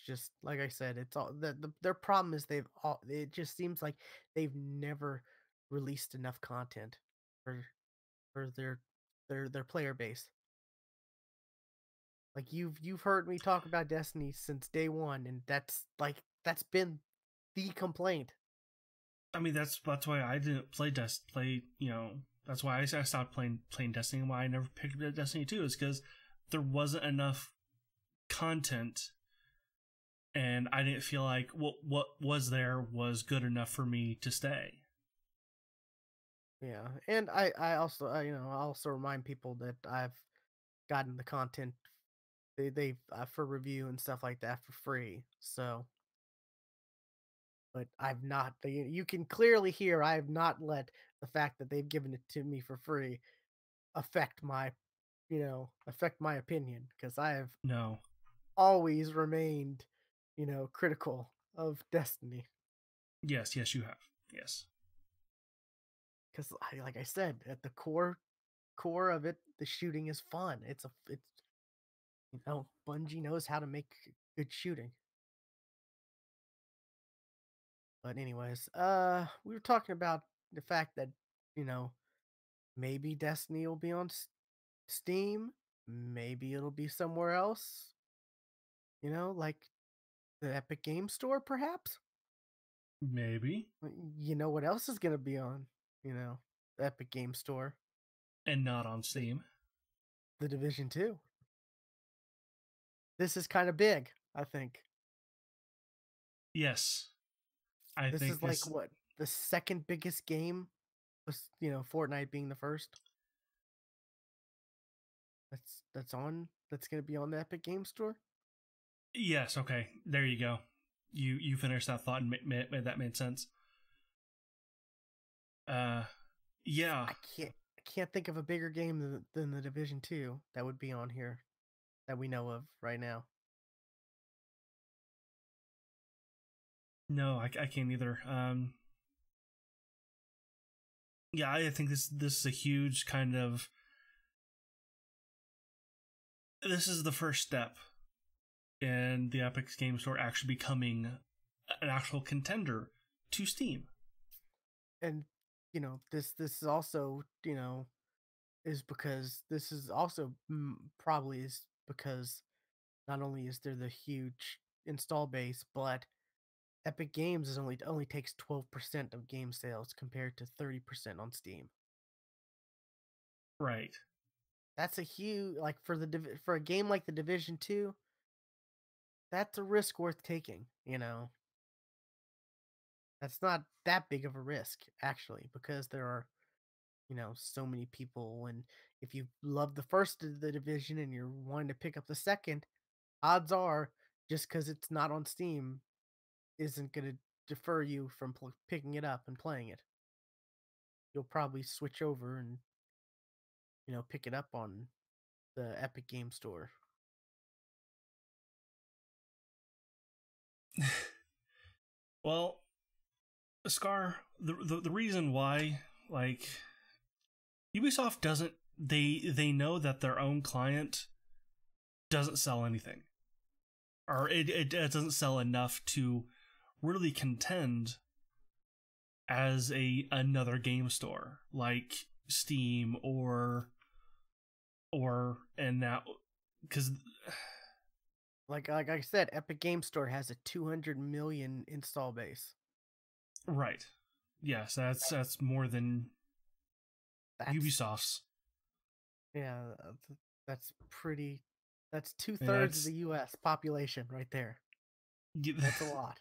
[SPEAKER 1] just like I said. It's all their problem is they've all. It just seems like they've never released enough content for their player base. Like you've heard me talk about Destiny since day one, and that's been the complaint.
[SPEAKER 2] I mean, that's why I didn't play. That's why I stopped playing Destiny, and why I never picked up Destiny 2 is because there wasn't enough content and I didn't feel like what was there was good enough for me to stay.
[SPEAKER 1] Yeah, and I also I also remind people that I've gotten the content they for review and stuff like that for free. So, but I've not. You can clearly hear I have not let the fact that they've given it to me for free affect my affect my opinion, because I have
[SPEAKER 2] No.
[SPEAKER 1] always remained critical of Destiny.
[SPEAKER 2] Yes, yes, you have. Yes.
[SPEAKER 1] Because like I said, at the core of it, the shooting is fun. It's Bungie knows how to make good shooting. But anyways, we were talking about the fact that you know maybe Destiny will be on Steam, maybe it'll be somewhere else. Like the Epic Game Store, perhaps.
[SPEAKER 2] Maybe.
[SPEAKER 1] You know what else is gonna be on? The Epic Game Store,
[SPEAKER 2] And not on
[SPEAKER 1] the,
[SPEAKER 2] Steam.
[SPEAKER 1] the Division 2. This is kind of big, I think.
[SPEAKER 2] Yes. I
[SPEAKER 1] This
[SPEAKER 2] think
[SPEAKER 1] is like
[SPEAKER 2] this.
[SPEAKER 1] what the second biggest game was, Fortnite being the first. That's gonna be on the Epic Game Store.
[SPEAKER 2] Yes, okay. There you go. You finished that thought and that made sense. Uh yeah.
[SPEAKER 1] I can't think of a bigger game than the Division 2 that would be on here that we know of right now.
[SPEAKER 2] No, I can't either. Yeah, I think this is a huge kind of, this is the first step in the Epic Game Store actually becoming an actual contender to Steam.
[SPEAKER 1] And this is also is because this is also probably is because not only is there the huge install base, but Epic Games is only takes 12% of game sales compared to 30% on Steam.
[SPEAKER 2] Right.
[SPEAKER 1] That's a huge, like, for a game like the Division 2, that's a risk worth taking, That's not that big of a risk actually, because there are, so many people, and if you love the first of the division and you're wanting to pick up the second, odds are just cuz it's not on Steam isn't going to defer you from picking it up and playing it. You'll probably switch over and pick it up on the Epic Game Store.
[SPEAKER 2] Well, Scar, the reason why, like, Ubisoft doesn't, they know that their own client doesn't sell anything, or it doesn't sell enough to really contend as another game store like Steam and now, because
[SPEAKER 1] Like I said, Epic Game Store has a 200 million install base.
[SPEAKER 2] right, yes, that's more than
[SPEAKER 1] That's
[SPEAKER 2] Ubisoft's.
[SPEAKER 1] yeah, that's pretty. That's
[SPEAKER 2] And
[SPEAKER 1] 2/3 of the U.S. population right there. That's a lot.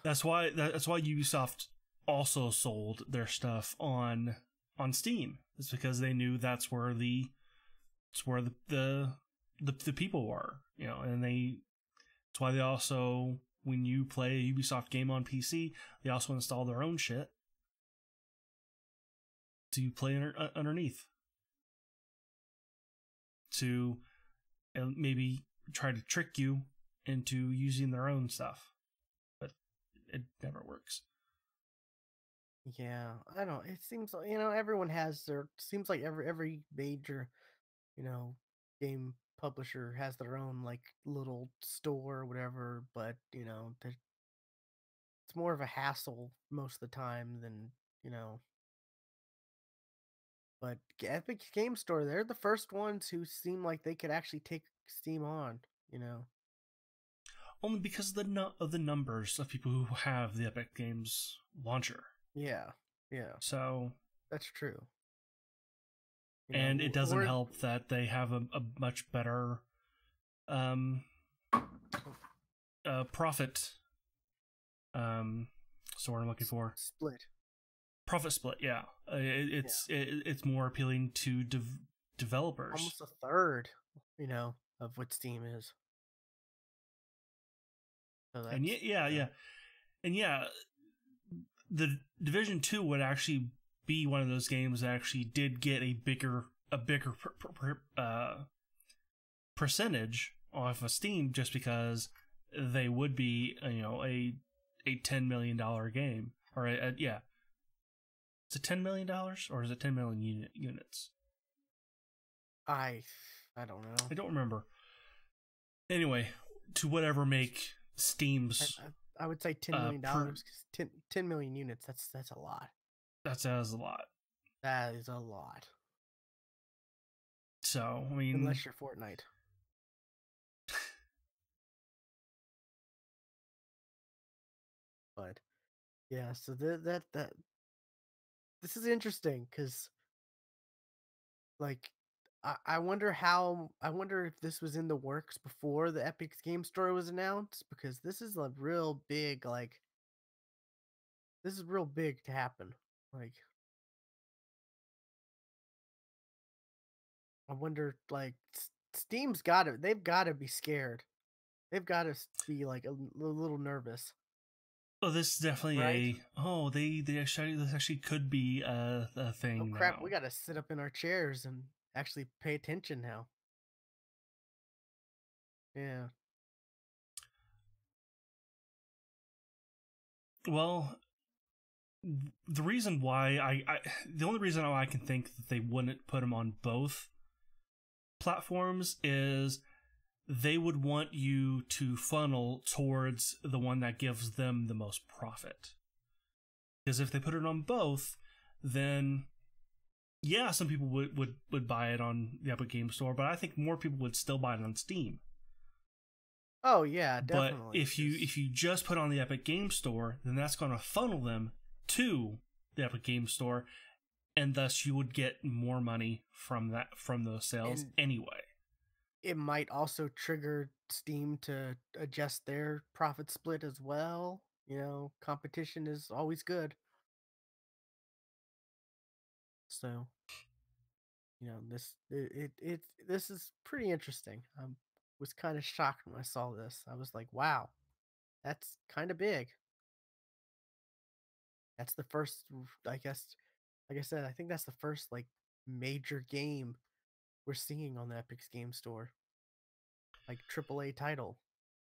[SPEAKER 2] that's why Ubisoft also sold their stuff on Steam. It's because they knew that's where the people were, and that's why they also, when you play a Ubisoft game on PC, they also install their own shit to play underneath, to maybe try to trick you into using their own stuff, but it never works.
[SPEAKER 1] Yeah, I don't. It seems like everyone has their. Seems like every major you know game publisher has their own like little store or whatever. But it's more of a hassle most of the time than you know. But Epic Game Store, they're the first ones who seem like they could actually take Steam on. You know.
[SPEAKER 2] Only because of the numbers of people who have the Epic Games launcher.
[SPEAKER 1] Yeah. Yeah.
[SPEAKER 2] So,
[SPEAKER 1] That's true.
[SPEAKER 2] and it doesn't
[SPEAKER 1] Or
[SPEAKER 2] help that they have a much better um profit. So what I'm looking for.
[SPEAKER 1] Split.
[SPEAKER 2] Profit split. Yeah, it's more appealing to developers.
[SPEAKER 1] Almost a third, of what Steam is. So
[SPEAKER 2] And yeah, and yeah, the Division 2 would actually be one of those games that actually did get a bigger percentage off of Steam, just because they would be a $10 million game, or yeah, is it $10 million or is it 10 million units?
[SPEAKER 1] I don't know.
[SPEAKER 2] I don't remember. Anyway, to whatever make Steam's,
[SPEAKER 1] I would say $10 million because 10 million units. That's a lot.
[SPEAKER 2] That's a lot.
[SPEAKER 1] That is a lot.
[SPEAKER 2] So I mean,
[SPEAKER 1] unless you're Fortnite. But yeah, so that this is interesting because, like, I wonder if this was in the works before the Epic Game Store was announced, because this is a real big, this is real big to happen. Like, I wonder, like, they've got to be scared. They've got to be like a little nervous.
[SPEAKER 2] Oh, this is definitely
[SPEAKER 1] right?
[SPEAKER 2] this actually could be a thing.
[SPEAKER 1] Oh crap!
[SPEAKER 2] Now.
[SPEAKER 1] We got to sit up in our chairs and actually pay attention now. Yeah.
[SPEAKER 2] Well, the reason why the only reason why I can think that they wouldn't put them on both platforms is they would want you to funnel towards the one that gives them the most profit. Because if they put it on both, then yeah, some people would buy it on the Epic Game Store, but I think more people would still buy it on Steam.
[SPEAKER 1] Oh yeah, definitely.
[SPEAKER 2] But if you just put it on the Epic Game Store, then that's going to funnel them to the Epic Game Store, and thus you would get more money from those sales anyway.
[SPEAKER 1] It might also trigger Steam to adjust their profit split as well. Competition is always good. So, this is pretty interesting. I was kind of shocked when I saw this. I was like, wow, that's kind of big. That's the first, I guess, like I said, I think that's the first major game we're seeing on the Epic's Game Store. Like AAA title.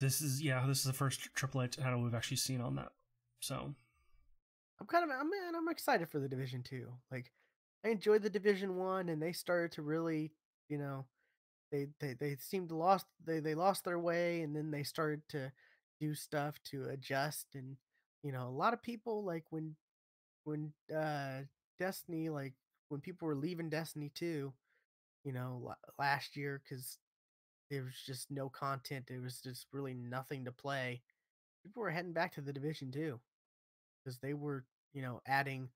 [SPEAKER 2] This is the first AAA title we've actually seen on that. So
[SPEAKER 1] I'm excited for the Division 2. Like, I enjoyed the Division 1, and they started to really, they seemed lost they lost their way, and then they started to do stuff to adjust. And a lot of people, like, when Destiny, like when people were leaving Destiny 2, last year, because there was just no content, there was just really nothing to play, people were heading back to the Division 2 because they were adding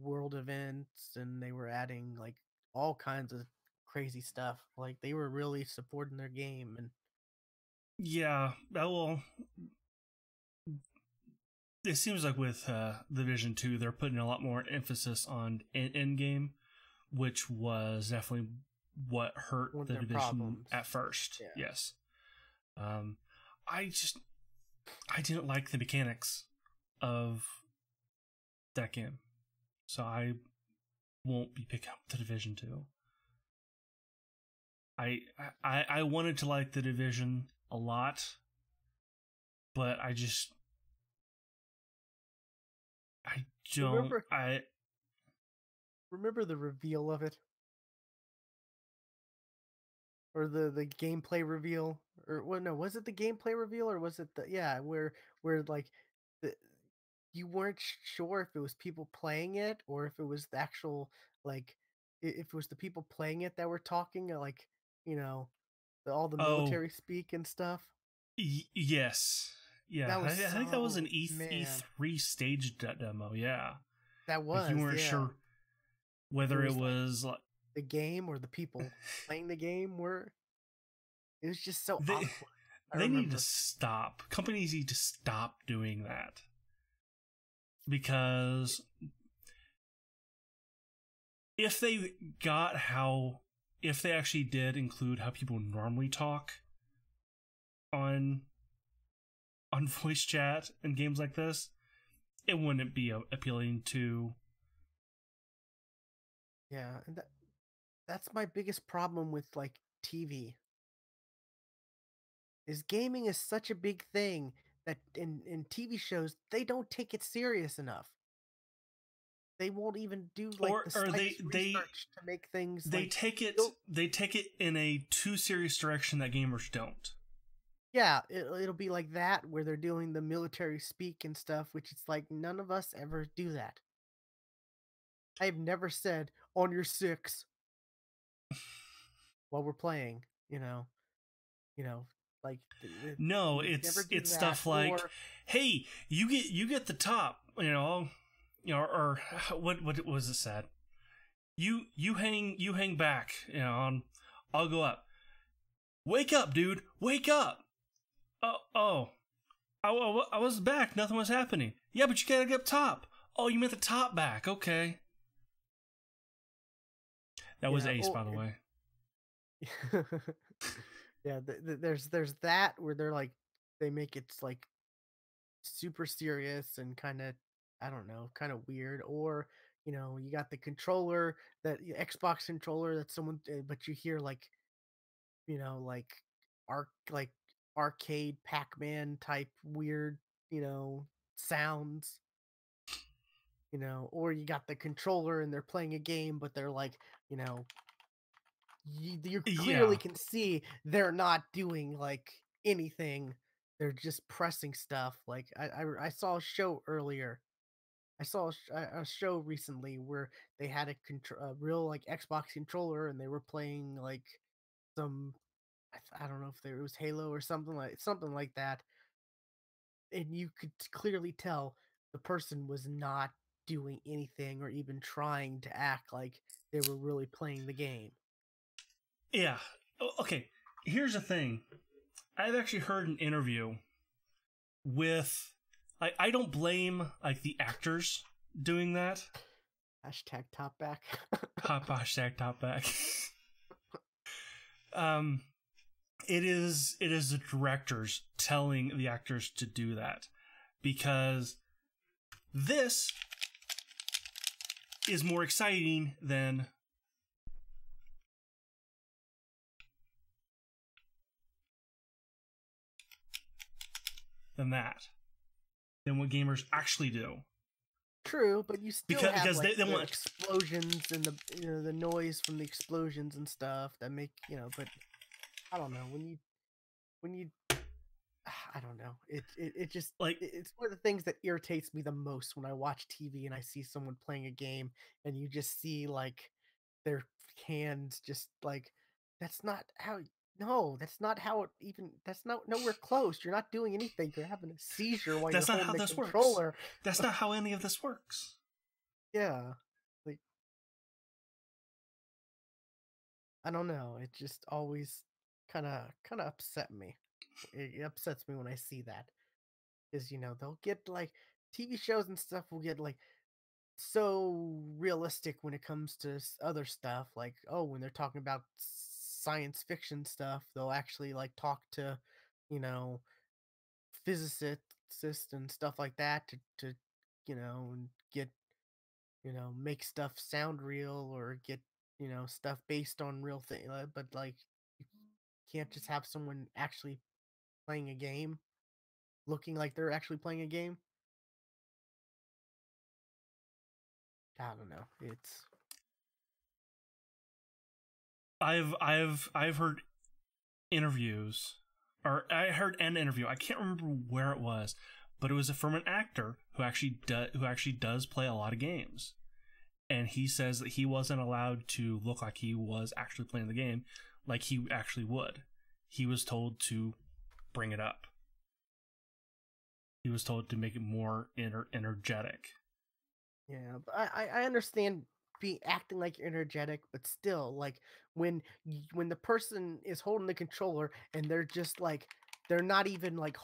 [SPEAKER 1] world events, and they were adding like all kinds of crazy stuff. Like, they were really supporting their game. And
[SPEAKER 2] yeah, well, it seems like with Division 2, they're putting a lot more emphasis on end game, which was definitely what hurt the Division problems at first. Yeah. Yes. I didn't like the mechanics of that game, so I won't be picking up the Division 2. I wanted to like the Division a lot, but I don't.
[SPEAKER 1] Remember the reveal of it, or the gameplay reveal, or well, no, was it the gameplay reveal, or was it where like you weren't sure if it was people playing it or if it was the actual, like, if it was the people playing it that were talking, like, all the military speak and stuff.
[SPEAKER 2] Yes. Yeah, I think that was an E3 stage demo. Yeah,
[SPEAKER 1] that was.
[SPEAKER 2] Like, you weren't sure whether it was like
[SPEAKER 1] the game or the people playing the game were. It was just so awkward.
[SPEAKER 2] they need to stop. Companies need to stop doing that. Because if they actually did include how people normally talk on voice chat and games like this, it wouldn't be appealing to.
[SPEAKER 1] Yeah, and that's my biggest problem with like TV. Is gaming is such a big thing that in TV shows they don't take it serious enough. They won't even do like the
[SPEAKER 2] Or
[SPEAKER 1] slightest research to make things
[SPEAKER 2] they
[SPEAKER 1] like
[SPEAKER 2] take it in a too serious direction that gamers don't.
[SPEAKER 1] yeah, it'll be like that where they're doing the military speak and stuff, which it's like none of us ever do that. I've never said on your six while we're playing, you know, like
[SPEAKER 2] No,
[SPEAKER 1] we never do
[SPEAKER 2] it's
[SPEAKER 1] that.
[SPEAKER 2] stuff like, hey, you get the top, or what was it said? You hang back, I'll go up. Wake up, dude! Wake up! Oh, I was back. Nothing was happening. Yeah, but you gotta get up top. Oh, you meant the top back. Okay. That was Ace, by the way.
[SPEAKER 1] Yeah, there's that where they're like they make it like super serious and kind of I don't know, kind of weird. Or you got the controller that Xbox controller that someone, but you hear like like like arcade Pac-Man type weird sounds. Or you got the controller and they're playing a game, but they're like, you clearly can see they're not doing like anything. They're just pressing stuff. Like I saw a show earlier. I saw a show recently where they had a real like Xbox controller and they were playing like some I don't know if it was Halo or something like that, and you could clearly tell the person was not doing anything or even trying to act like they were really playing the game.
[SPEAKER 2] Yeah. Okay. Here's the thing. I've actually heard an interview with. I don't blame like the actors doing that.
[SPEAKER 1] Hashtag top back.
[SPEAKER 2] Hashtag top back. It is the directors telling the actors to do that because this is more exciting than what gamers actually do.
[SPEAKER 1] True, but you still have
[SPEAKER 2] because
[SPEAKER 1] like,
[SPEAKER 2] they want
[SPEAKER 1] explosions and the the noise from the explosions and stuff that make But I don't know when you I don't know. It just
[SPEAKER 2] like
[SPEAKER 1] it's one of the things that irritates me the most when I watch TV and I see someone playing a game and you just see like their hands just like that's not how no, that's not how it even that's not nowhere close. You're not doing anything. You're having a seizure while
[SPEAKER 2] that's
[SPEAKER 1] you're
[SPEAKER 2] not
[SPEAKER 1] holding
[SPEAKER 2] how
[SPEAKER 1] the
[SPEAKER 2] this
[SPEAKER 1] controller.
[SPEAKER 2] Works. That's not how any of this works.
[SPEAKER 1] Yeah. Like I don't know. It just always kind of upset me. It upsets me when I see that. Because they'll get like TV shows and stuff will get like so realistic when it comes to other stuff. Like when they're talking about science fiction stuff, they'll actually like talk to you know physicists and stuff like that to and get make stuff sound real or get stuff based on real thing. But like you can't just have someone actually playing a game looking like they're actually playing a game. I don't know. It's
[SPEAKER 2] I've heard interviews, or I heard an interview. I can't remember where it was, but it was from an actor who actually does play a lot of games, and he says that he wasn't allowed to look like he was actually playing the game, like he actually would. He was told to bring it up. He was told to make it more energetic.
[SPEAKER 1] Yeah, but I understand acting like you're energetic, but still, like when the person is holding the controller and they're just like they're not even like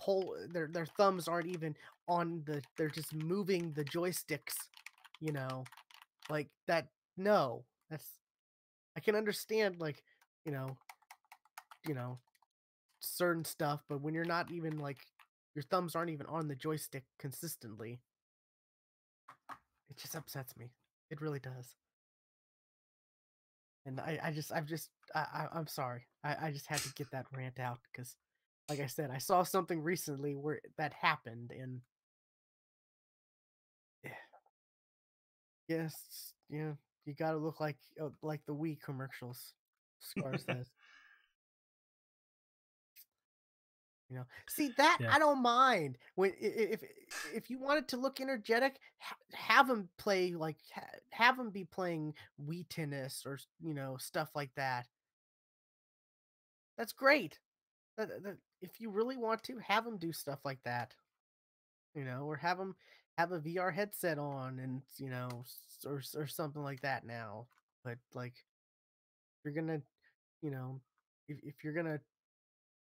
[SPEAKER 1] their thumbs aren't even on they're just moving the joysticks, you know, like that. No, that's I can understand like, you know, you know, certain stuff, but when you're not even like your thumbs aren't even on the joystick consistently, it just upsets me. It really does. And I'm sorry. I just had to get that rant out because, like I said, I saw something recently where that happened, and yes, yeah, you gotta look like the Wii commercials. Scar says, you know. See that
[SPEAKER 2] Yeah.
[SPEAKER 1] I don't mind when if you wanted to look energetic, have them play like have them be playing Wii tennis or stuff like that. That's great. If you really want to, have them do stuff like that. Or have them have a VR headset on and or something like that now. But like, you're gonna, if you're gonna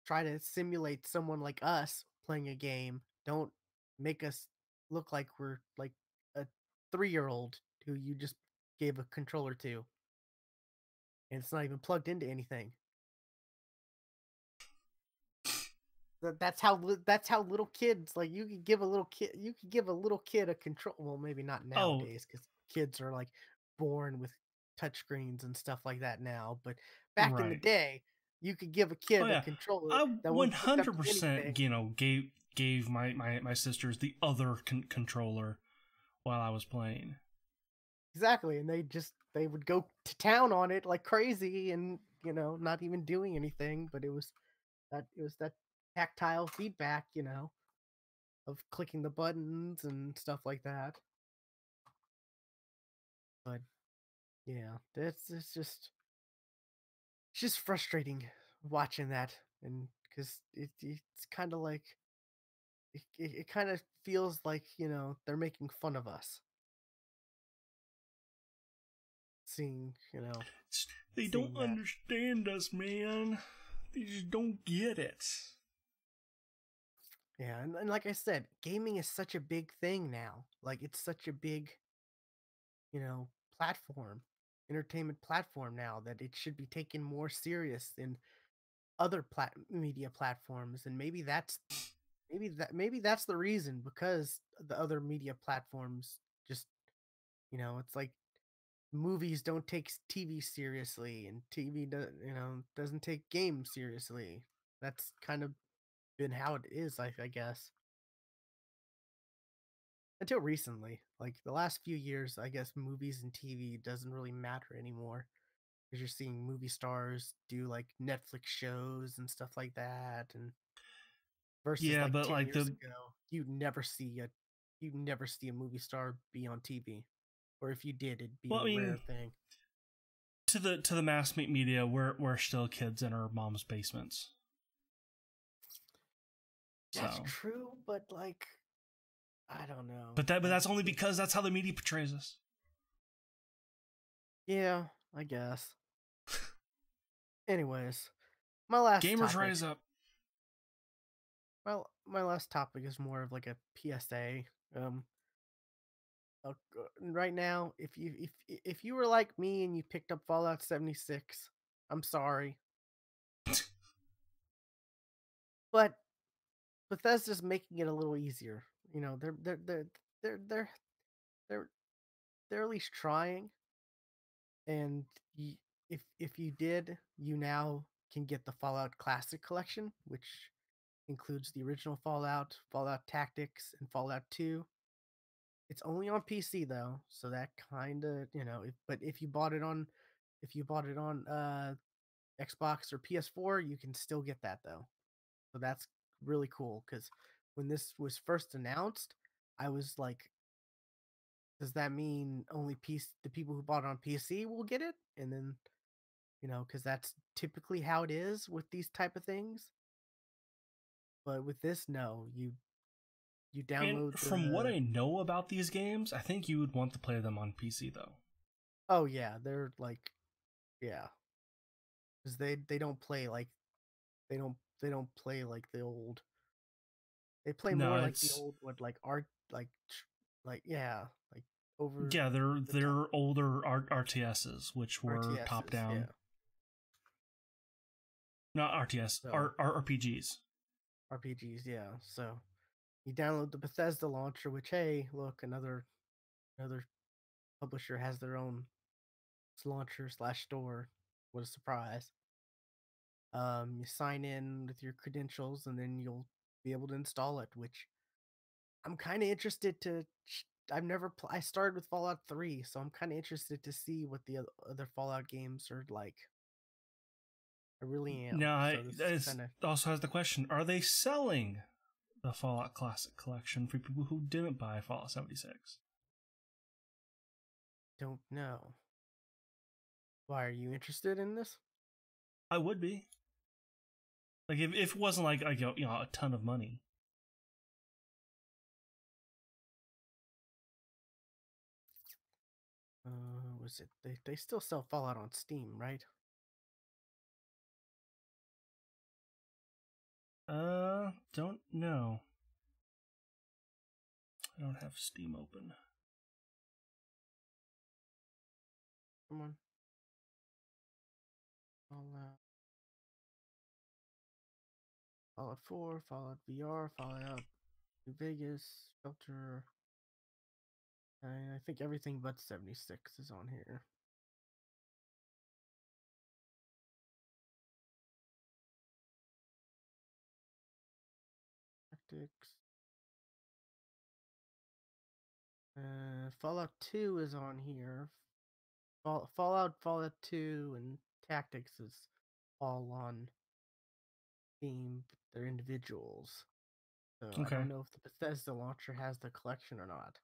[SPEAKER 1] try to simulate someone like us playing a game, don't make us look like we're like a 3-year-old who you just gave a controller to, and it's not even plugged into anything. That's how little kids like you could give a little kid a control. Well, maybe not
[SPEAKER 2] Oh,
[SPEAKER 1] nowadays because kids are like born with touchscreens and stuff like that now. But back in the
[SPEAKER 2] right.
[SPEAKER 1] day, you could give a
[SPEAKER 2] Oh
[SPEAKER 1] kid a
[SPEAKER 2] yeah.
[SPEAKER 1] controller
[SPEAKER 2] I
[SPEAKER 1] that would hook up to
[SPEAKER 2] 100%,
[SPEAKER 1] anything.
[SPEAKER 2] gave my sisters the other controller while I was playing.
[SPEAKER 1] Exactly, and they would go to town on it like crazy, and not even doing anything. But it was that tactile feedback, of clicking the buttons and stuff like that. But yeah, it's just frustrating watching that, and because it's kind of like it kind of feels like they're making fun of us, seeing
[SPEAKER 2] They don't
[SPEAKER 1] seeing that.
[SPEAKER 2] understand us, man. They just don't get it.
[SPEAKER 1] Yeah, and like I said, gaming is such a big thing now. Like, it's such a big platform, entertainment platform now, that it should be taken more serious than other media platforms. And maybe that's the reason, because the other media platforms just it's like movies don't take TV seriously, and TV doesn't take games seriously. That's kind of been how it is, I guess, until recently. Like the last few years, I guess movies and TV doesn't really matter anymore, because you're seeing movie stars do like Netflix shows and stuff like that, and versus
[SPEAKER 2] Yeah,
[SPEAKER 1] like
[SPEAKER 2] but
[SPEAKER 1] 10
[SPEAKER 2] like
[SPEAKER 1] years
[SPEAKER 2] the
[SPEAKER 1] ago, you'd never see a movie star be on TV, or if you did, it'd be
[SPEAKER 2] well,
[SPEAKER 1] a
[SPEAKER 2] I mean,
[SPEAKER 1] rare thing.
[SPEAKER 2] to the mass media, we're still kids in our mom's basements.
[SPEAKER 1] That's
[SPEAKER 2] So,
[SPEAKER 1] true, but like, I don't know.
[SPEAKER 2] but that's only because that's how the media portrays us.
[SPEAKER 1] Yeah, I guess. Anyways, my last
[SPEAKER 2] Gamers
[SPEAKER 1] topic.
[SPEAKER 2] rise up.
[SPEAKER 1] Well, my last topic is more of like a PSA. Um, right now, if you were like me and you picked up Fallout 76, I'm sorry, but Bethesda's making it a little easier. They're they're they're at least trying, and if you did, you now can get the Fallout Classic Collection, which includes the original Fallout, Fallout Tactics, and Fallout 2. It's only on PC though, so that kind of but if you bought it on Xbox or PS4, you can still get that though. So that's really cool, because when this was first announced, I was like, does that mean only the people who bought it on PC will get it? And then, because that's typically how it is with these type of things. But with this, no, you
[SPEAKER 2] And
[SPEAKER 1] download
[SPEAKER 2] from what
[SPEAKER 1] the.
[SPEAKER 2] I know about these games, I think you would want to play them on PC though.
[SPEAKER 1] Oh yeah, they're like, yeah, because they don't play like they don't play like the old. They play
[SPEAKER 2] No,
[SPEAKER 1] more like the
[SPEAKER 2] it's
[SPEAKER 1] old what like art like yeah like over
[SPEAKER 2] yeah,
[SPEAKER 1] the top
[SPEAKER 2] they're older RTSs, which were top
[SPEAKER 1] RTSs. Yeah.
[SPEAKER 2] down. Not RTS,
[SPEAKER 1] So
[SPEAKER 2] RPGs.
[SPEAKER 1] RPGs. Yeah. So you download the Bethesda launcher, which hey, look, another publisher has their own launcher slash store. What a surprise! You sign in with your credentials, and then you'll be able to install it. Which I'm kind of interested to. I've never. I started with Fallout 3, so I'm kind of interested to see what the other Fallout games are like. I really am.
[SPEAKER 2] Now,
[SPEAKER 1] So this is
[SPEAKER 2] this
[SPEAKER 1] kind of
[SPEAKER 2] also has the question: are they selling the Fallout Classic Collection for people who didn't buy Fallout 76?
[SPEAKER 1] don't know. Why are you interested in this?
[SPEAKER 2] I would be. Like if it wasn't like a ton of money.
[SPEAKER 1] Was it they still sell Fallout on Steam, right?
[SPEAKER 2] Don't know. I don't have Steam open.
[SPEAKER 1] Come on. Fallout. Fallout 4, Fallout VR, Fallout New Vegas, Shelter. I think everything but 76 is on here. Tactics. Fallout 2 is on here. Fallout 2, and Tactics is all on Steam. They're individuals. So I
[SPEAKER 2] Okay.
[SPEAKER 1] don't know if the Bethesda launcher has the collection or not.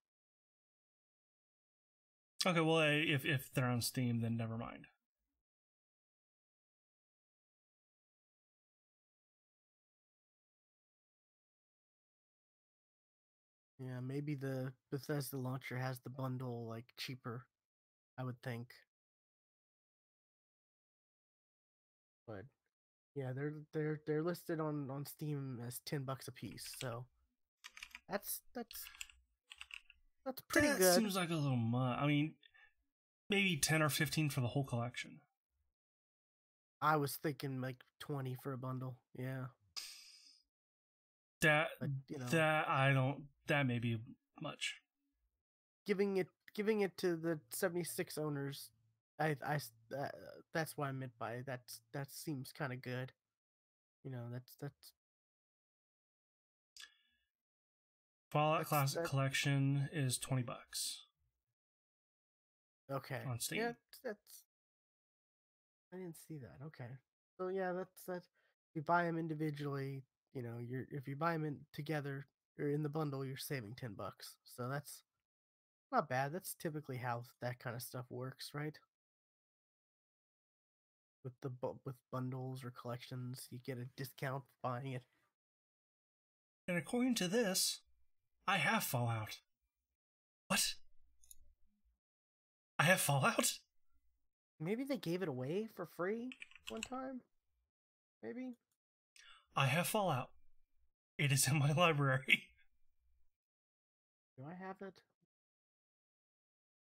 [SPEAKER 2] Okay, well, if they're on Steam, then never mind.
[SPEAKER 1] Yeah, maybe the Bethesda launcher has the bundle like cheaper, I would think. But yeah, they're listed on Steam as $10 a piece. So that's pretty
[SPEAKER 2] That
[SPEAKER 1] good.
[SPEAKER 2] seems like a little much. I mean, maybe 10 or 15 for the whole collection.
[SPEAKER 1] I was thinking like 20 for a bundle. Yeah.
[SPEAKER 2] That
[SPEAKER 1] But
[SPEAKER 2] that may be much.
[SPEAKER 1] giving it to the 76 owners, that's what I meant by that seems kind of good. That's
[SPEAKER 2] Fallout
[SPEAKER 1] that's
[SPEAKER 2] Classic
[SPEAKER 1] that
[SPEAKER 2] Collection is $20
[SPEAKER 1] okay.
[SPEAKER 2] on Steam.
[SPEAKER 1] Yeah, that's I didn't see that. Okay. So yeah, that's if you buy them individually, if you buy them together or in the bundle, you're saving $10. So that's not bad. That's typically how that kind of stuff works, right? With bundles or collections, you get a discount for buying it.
[SPEAKER 2] And according to this, I have Fallout. What? I have Fallout?
[SPEAKER 1] Maybe they gave it away for free one time. Maybe.
[SPEAKER 2] I have Fallout. It is in my library.
[SPEAKER 1] Do I have it?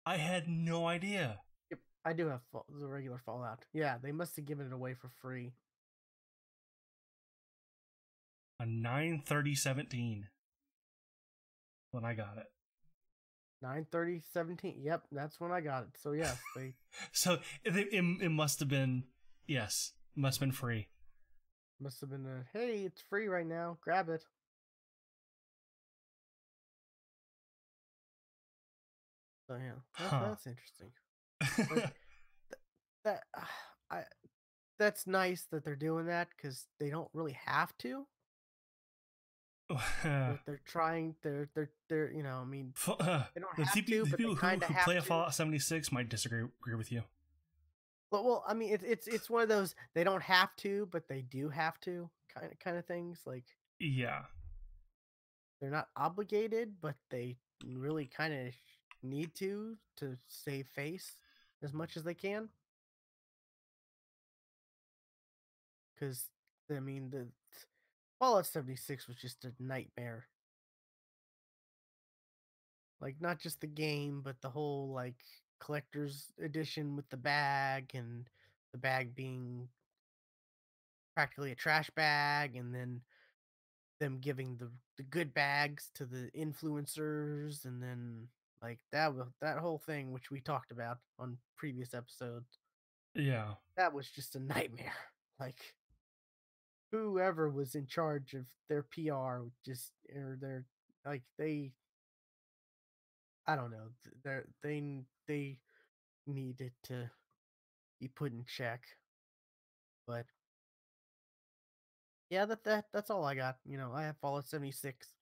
[SPEAKER 2] I had no idea.
[SPEAKER 1] Yep, I do have the regular Fallout. Yeah, they must have given it away for free.
[SPEAKER 2] A 9/30/17 when I got it.
[SPEAKER 1] 9/30/17. Yep, that's when I got it. So yes, they
[SPEAKER 2] So it must have been, yes, it must have been free.
[SPEAKER 1] must have been a hey, it's free right now. Grab it. So yeah,
[SPEAKER 2] Huh.
[SPEAKER 1] that's interesting. Like that, I that's nice that they're doing that because they don't really have to. But they're trying. They're. I mean, they don't have to,
[SPEAKER 2] The
[SPEAKER 1] but they
[SPEAKER 2] people
[SPEAKER 1] kind of
[SPEAKER 2] who
[SPEAKER 1] have
[SPEAKER 2] play a
[SPEAKER 1] to.
[SPEAKER 2] Fallout 76 might disagree with you.
[SPEAKER 1] But well, I mean, it's one of those they don't have to, but they do have to kind of things. Like
[SPEAKER 2] Yeah.
[SPEAKER 1] they're not obligated, but they really kind of need to save face as much as they can. Because I mean, the Fallout 76 was just a nightmare. Like, not just the game, but the whole, like, collector's edition with the bag, and the bag being practically a trash bag, and then them giving the good bags to the influencers, and then, like, that whole thing, which we talked about on previous episodes,
[SPEAKER 2] Yeah.
[SPEAKER 1] that was just a nightmare. Like, whoever was in charge of their PR just, or their, like, I don't know, they needed to be put in check. But yeah, that's all I got. I have Fallout 76.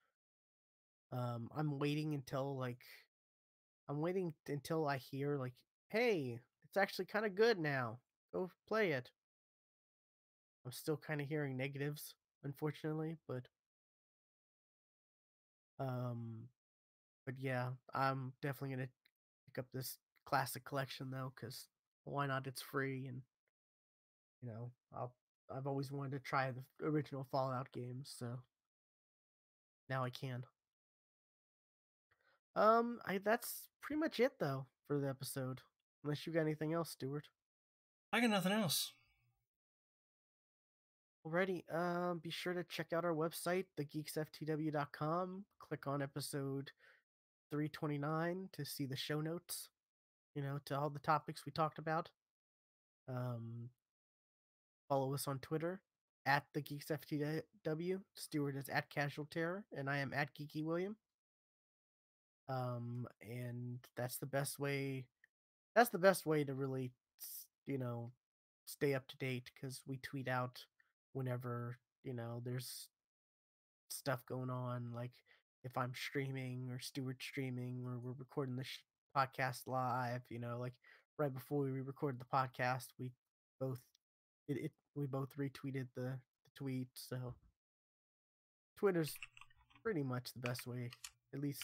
[SPEAKER 1] I'm waiting until I hear, like, hey, it's actually kind of good now. Go play it. I'm still kind of hearing negatives, unfortunately, um but yeah, I'm definitely gonna pick up this classic collection though, because why not? It's free, and you know, I'll I've always wanted to try the original Fallout games, so now I can. I That's pretty much it though for the episode. Unless you got anything else, Stuart.
[SPEAKER 2] I got nothing else.
[SPEAKER 1] Alrighty, be sure to check out our website, thegeeksftw.com. Click on episode 329 to see the show notes, to all the topics we talked about. Um, Follow us on Twitter at the GeeksFTW. Stuart is at Casual Terror, and I am at Geeky William. And that's the best way. That's the best way to really, stay up to date, because we tweet out whenever there's stuff going on. Like, if I'm streaming or Stuart's streaming, or we're recording the podcast live. Like, right before we recorded the podcast, both we both retweeted the tweet. So Twitter's pretty much the best way, at least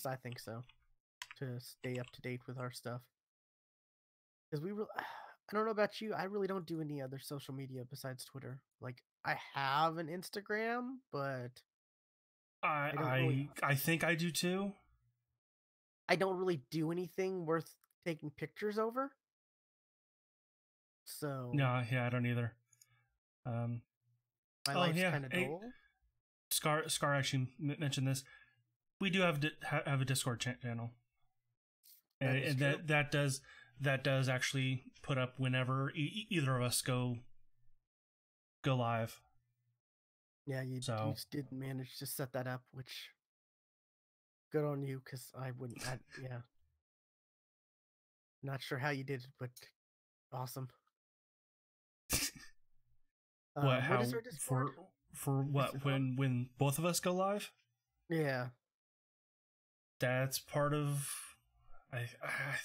[SPEAKER 1] I think so, to stay up to date with our stuff. Because I don't know about you, I really don't do any other social media besides Twitter. Like, I have an Instagram, but I don't really
[SPEAKER 2] I think I do too.
[SPEAKER 1] I don't really do anything worth taking pictures over. So
[SPEAKER 2] No, yeah, I don't either. Um,
[SPEAKER 1] my
[SPEAKER 2] oh
[SPEAKER 1] life's
[SPEAKER 2] yeah,
[SPEAKER 1] kind of
[SPEAKER 2] hey,
[SPEAKER 1] dull.
[SPEAKER 2] Scar actually mentioned this. We do have a Discord channel,
[SPEAKER 1] That is
[SPEAKER 2] and
[SPEAKER 1] true.
[SPEAKER 2] that does actually put up whenever either of us go live.
[SPEAKER 1] Yeah, you
[SPEAKER 2] So
[SPEAKER 1] did manage to set that up, which good on you, because I wouldn't. Yeah, not sure how you did it, but awesome.
[SPEAKER 2] what?
[SPEAKER 1] What is
[SPEAKER 2] How
[SPEAKER 1] our Discord?
[SPEAKER 2] for
[SPEAKER 1] Is it
[SPEAKER 2] what?
[SPEAKER 1] on?
[SPEAKER 2] When both of us go live?
[SPEAKER 1] Yeah.
[SPEAKER 2] That's part of. I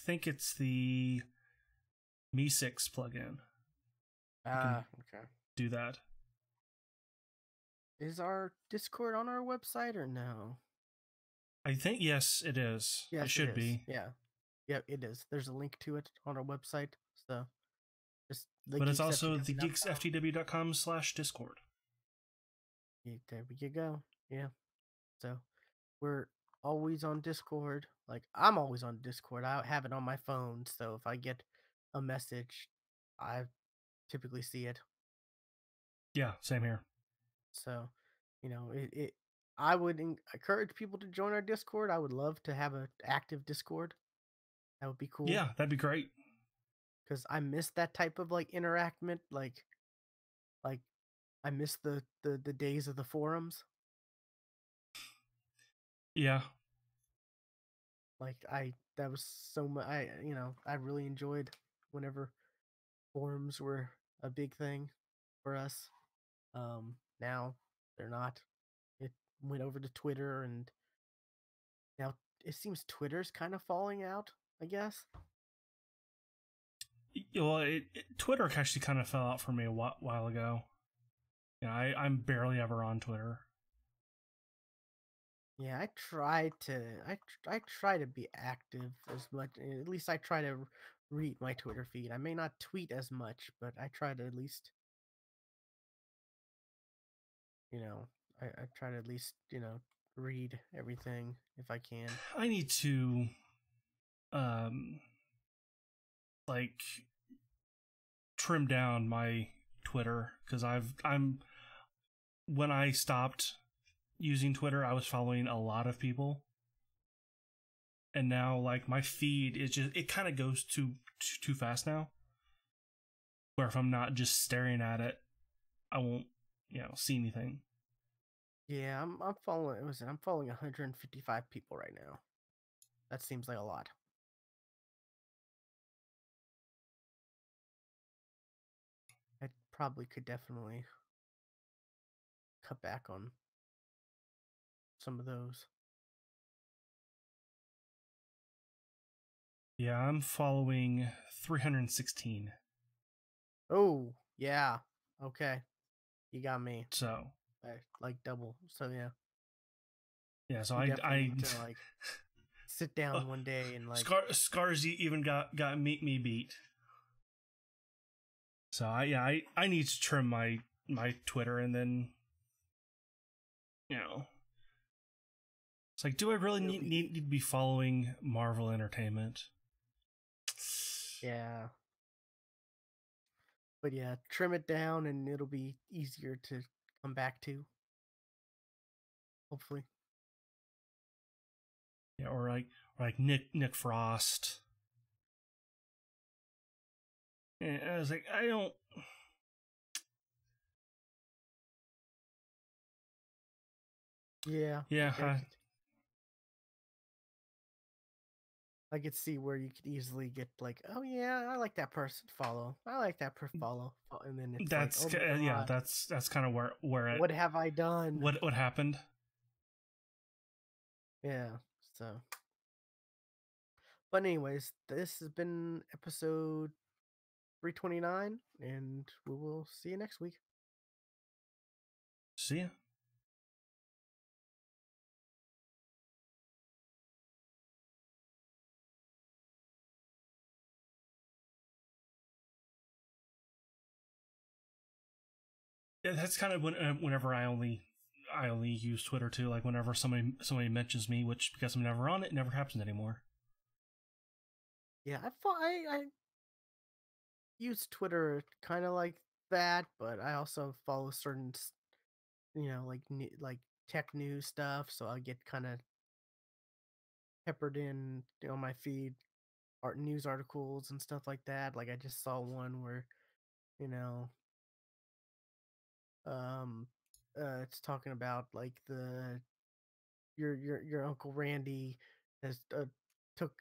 [SPEAKER 2] think it's the Me6 plugin. You can
[SPEAKER 1] Okay.
[SPEAKER 2] do that.
[SPEAKER 1] Is our Discord on our website or no?
[SPEAKER 2] I think yes, it is. It
[SPEAKER 1] Yes, it
[SPEAKER 2] should
[SPEAKER 1] is.
[SPEAKER 2] be.
[SPEAKER 1] Yeah. Yeah, it is. There's a link to it on our website. So just
[SPEAKER 2] But it's also the
[SPEAKER 1] thegeeksftw.com.
[SPEAKER 2] geeksftw.com/discord.
[SPEAKER 1] There we go. Yeah. So we're always on Discord. Like, I'm always on Discord. I have it on my phone, so if I get a message, I typically see it.
[SPEAKER 2] Yeah, same here.
[SPEAKER 1] So, I would encourage people to join our Discord. I would love to have an active Discord. That would be cool,
[SPEAKER 2] Yeah, that'd be great.
[SPEAKER 1] because I miss that type of, like, interactment. Like I miss the days of the forums.
[SPEAKER 2] Yeah.
[SPEAKER 1] Like, that was so much. I really enjoyed whenever forums were a big thing for us. Now they're not. It went over to Twitter, and now it seems Twitter's kind of falling out, I guess.
[SPEAKER 2] Well, Twitter actually kind of fell out for me a while ago. Yeah, I'm barely ever on Twitter.
[SPEAKER 1] Yeah, I try to be active as much. At least I try to read my Twitter feed. I may not tweet as much, but I try to at least I try to at least read everything if I can.
[SPEAKER 2] I need to um like trim down my Twitter because I'm when I stopped using Twitter, I was following a lot of people, and now like my feed is just it kind of goes too fast now. Where if I'm not just staring at it, I won't see anything.
[SPEAKER 1] Yeah, I'm following. I'm following 155 people right now. That seems like a lot. I probably could definitely cut back on some of those.
[SPEAKER 2] Yeah, I'm following 316.
[SPEAKER 1] Oh, yeah. Okay. You got me.
[SPEAKER 2] So
[SPEAKER 1] I like double. So yeah.
[SPEAKER 2] yeah, so
[SPEAKER 1] You definitely
[SPEAKER 2] I
[SPEAKER 1] need to like sit down one day and like
[SPEAKER 2] Scarzy even got me beat. So I need to trim my Twitter, and then it's like, do I really need to be following Marvel Entertainment?
[SPEAKER 1] Yeah. But yeah, trim it down and it'll be easier to come back to. Hopefully.
[SPEAKER 2] Yeah, or like Nick Frost. And I was like, I don't.
[SPEAKER 1] Yeah.
[SPEAKER 2] Yeah,
[SPEAKER 1] I could see where you could easily get like, oh yeah, I like that person. Follow. I like that person. Follow. And then it's
[SPEAKER 2] that's
[SPEAKER 1] like, oh my
[SPEAKER 2] yeah,
[SPEAKER 1] God,
[SPEAKER 2] that's kind of where it.
[SPEAKER 1] what have I done?
[SPEAKER 2] What happened?
[SPEAKER 1] Yeah. So, but anyways, this has been episode 329, and we will see you next week.
[SPEAKER 2] See ya. Yeah, that's kind of whenever I only use Twitter too. Like whenever somebody mentions me, which because I'm never on it, never happens anymore.
[SPEAKER 1] Yeah, I use Twitter kind of like that, but I also follow certain, like tech news stuff, so I get kind of peppered in on my feed art news articles and stuff like that. Like I just saw one where, you know, um it's talking about like your Uncle Randy has took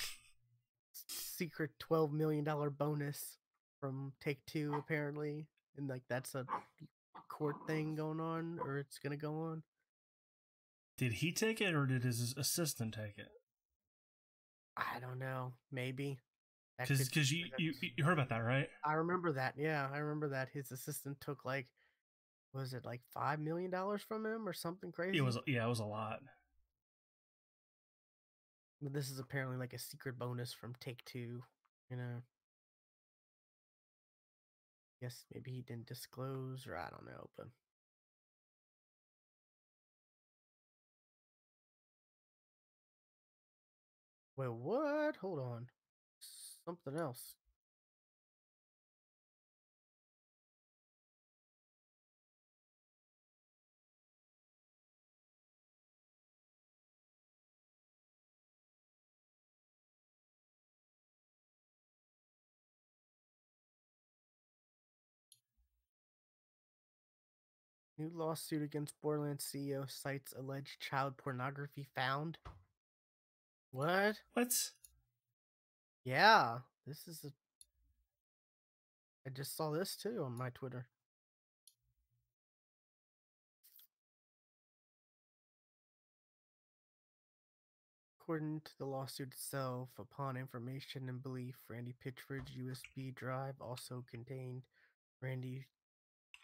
[SPEAKER 1] secret $12 million bonus from Take Two apparently, and like that's a court thing going on, or it's gonna go on.
[SPEAKER 2] Did he take it or did his assistant take it?
[SPEAKER 1] I don't know. Maybe that could.
[SPEAKER 2] Because you heard about that, right?
[SPEAKER 1] I remember that. Yeah, I remember that his assistant took like, was it like $5 million from him or something crazy?
[SPEAKER 2] It was a lot.
[SPEAKER 1] But this is apparently like a secret bonus from Take Two. Guess maybe he didn't disclose, or I don't know, but wait, what? Hold on. Something else. New lawsuit against Borderlands CEO cites alleged child pornography found. What?
[SPEAKER 2] What?
[SPEAKER 1] Yeah, this is a. I just saw this too on my Twitter. According to the lawsuit itself, upon information and belief, Randy Pitchford's USB drive also contained Randy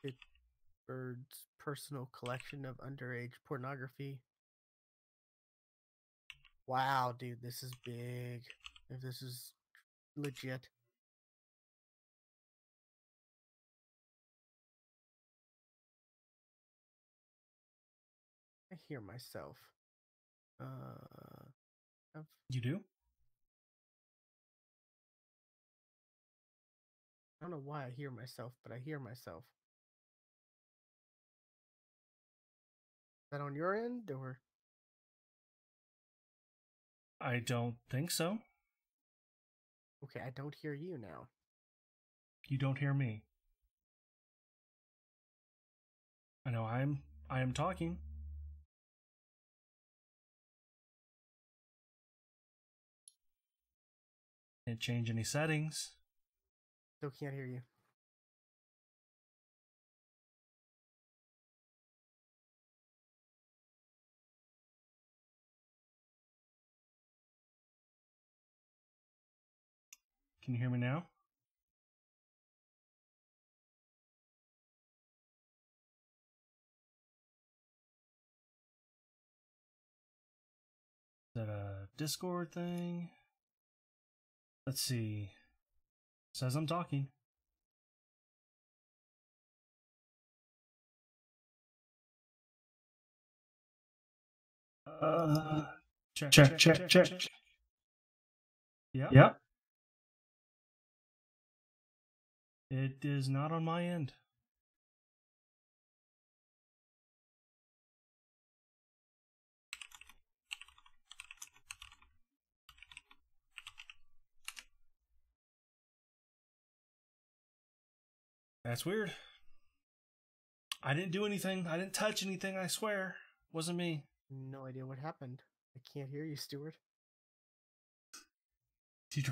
[SPEAKER 1] Pitchford's personal collection of underage pornography. Wow, dude, this is big. If this is legit. I hear myself.
[SPEAKER 2] You do?
[SPEAKER 1] I don't know why I hear myself, but I hear myself. Is that on your end, or?
[SPEAKER 2] I don't think so.
[SPEAKER 1] Okay, I don't hear you now.
[SPEAKER 2] You don't hear me. I know I am talking. Can't change any settings.
[SPEAKER 1] Still can't hear you.
[SPEAKER 2] Can you hear me now? Is that a Discord thing? Let's see. Says I'm talking. Check. Yeah.
[SPEAKER 3] Yeah.
[SPEAKER 2] It is not on my end. That's weird. I didn't do anything. I didn't touch anything, I swear. Wasn't me.
[SPEAKER 1] No idea what happened. I can't hear you, Stuart.
[SPEAKER 2] Do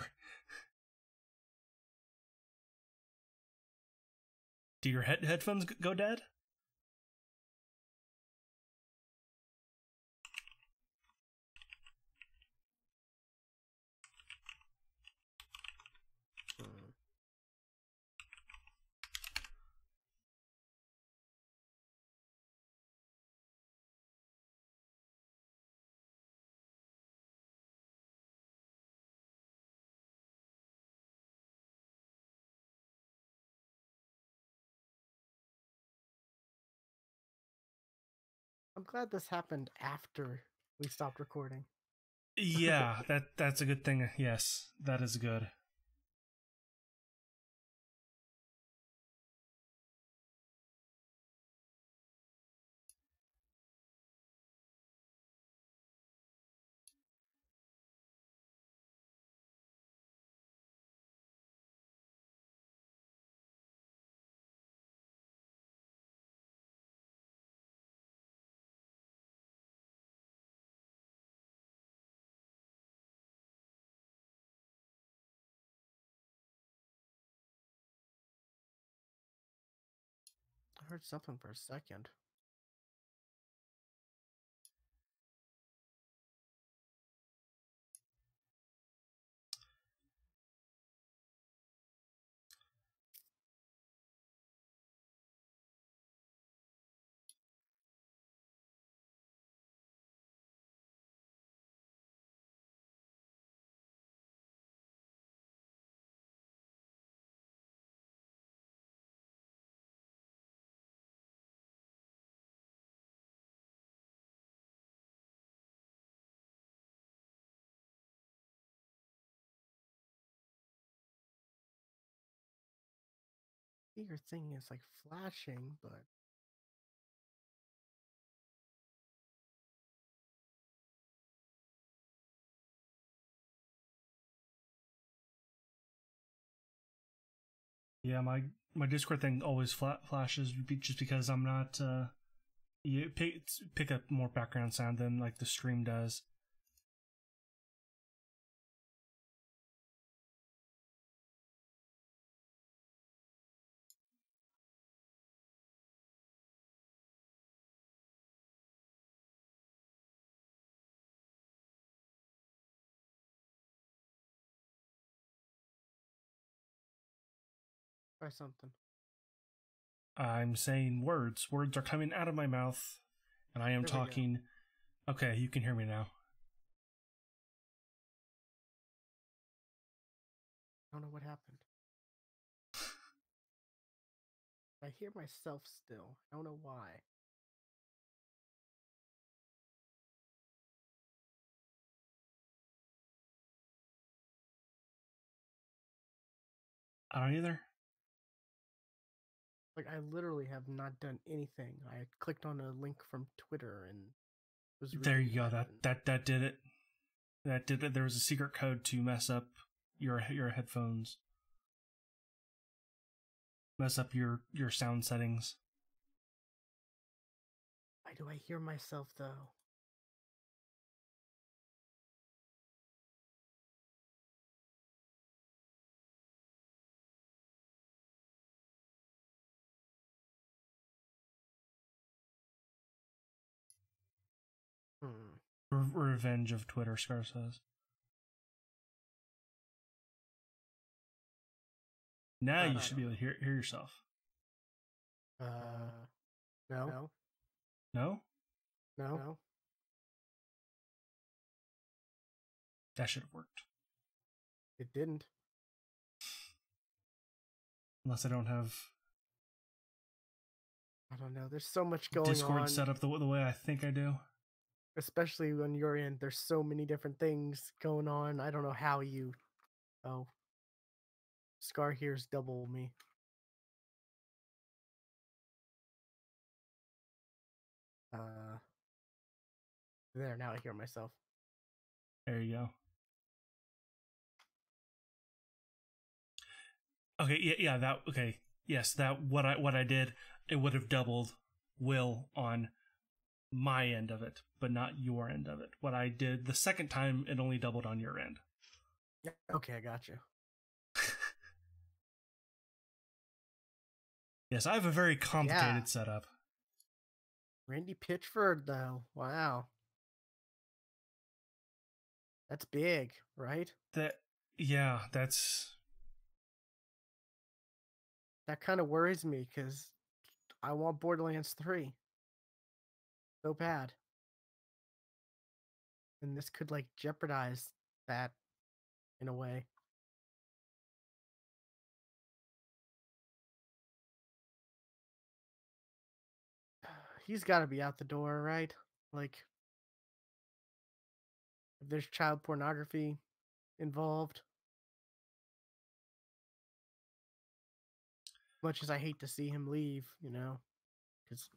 [SPEAKER 2] your headphones go dead?
[SPEAKER 1] I'm glad this happened after we stopped recording.
[SPEAKER 2] Yeah, that's a good thing. Yes, that is good.
[SPEAKER 1] I heard something for a second. Your thing is like flashing, but
[SPEAKER 2] Yeah, my Discord thing always flashes just because I'm not. You pick up more background sound than like the stream does.
[SPEAKER 1] try something.
[SPEAKER 2] I'm saying words. Words are coming out of my mouth, and I am
[SPEAKER 1] There we go.
[SPEAKER 2] talking. Okay, you can hear me now.
[SPEAKER 1] I don't know what happened. I hear myself still. I don't know why.
[SPEAKER 2] I don't either.
[SPEAKER 1] Like, I literally have not done anything. I clicked on a link from Twitter and was
[SPEAKER 2] There
[SPEAKER 1] reading
[SPEAKER 2] you go.
[SPEAKER 1] that.
[SPEAKER 2] That did it. That did it. There was a secret code to mess up your headphones. Mess up your sound settings.
[SPEAKER 1] Why do I hear myself, though? Hmm.
[SPEAKER 2] Revenge of Twitter, Scar says. Now you should be able to hear yourself.
[SPEAKER 1] No.
[SPEAKER 2] No?
[SPEAKER 1] No.
[SPEAKER 2] That should have worked.
[SPEAKER 1] It didn't.
[SPEAKER 2] Unless I don't have
[SPEAKER 1] I don't know. There's so much going
[SPEAKER 2] Discord
[SPEAKER 1] on.
[SPEAKER 2] set up the way I think I do.
[SPEAKER 1] Especially on your end. There's so many different things going on. I don't know how you... Oh. Scar hears double me. There, now I hear myself.
[SPEAKER 2] There you go. Okay, yeah, that okay. Yes, that what I did, it would have doubled Will on my end of it, but not your end of it. What I did the second time, it only doubled on your end.
[SPEAKER 1] Yeah, okay, I got you.
[SPEAKER 2] Yes, I have a very complicated setup.
[SPEAKER 1] Randy Pitchford, though. Wow. That's big, right?
[SPEAKER 2] That
[SPEAKER 1] kind of worries me because I want Borderlands 3 so bad. And this could like jeopardize that in a way. He's got to be out the door, right? Like, if there's child pornography involved. Much as I hate to see him leave, you know, because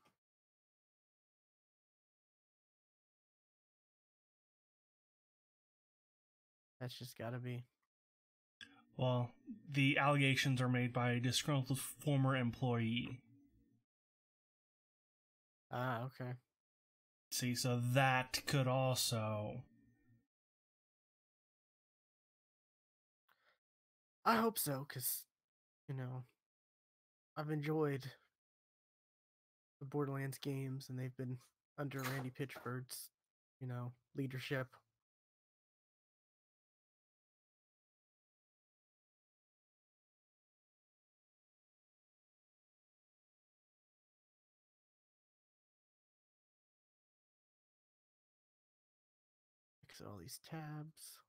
[SPEAKER 1] that's just got to be.
[SPEAKER 2] well, the allegations are made by a disgruntled former employee.
[SPEAKER 1] Ah, okay.
[SPEAKER 2] See, so that could also.
[SPEAKER 1] I hope so, because, you know, I've enjoyed the Borderlands games, and they've been under Randy Pitchford's, you know, leadership. Exit all these tabs.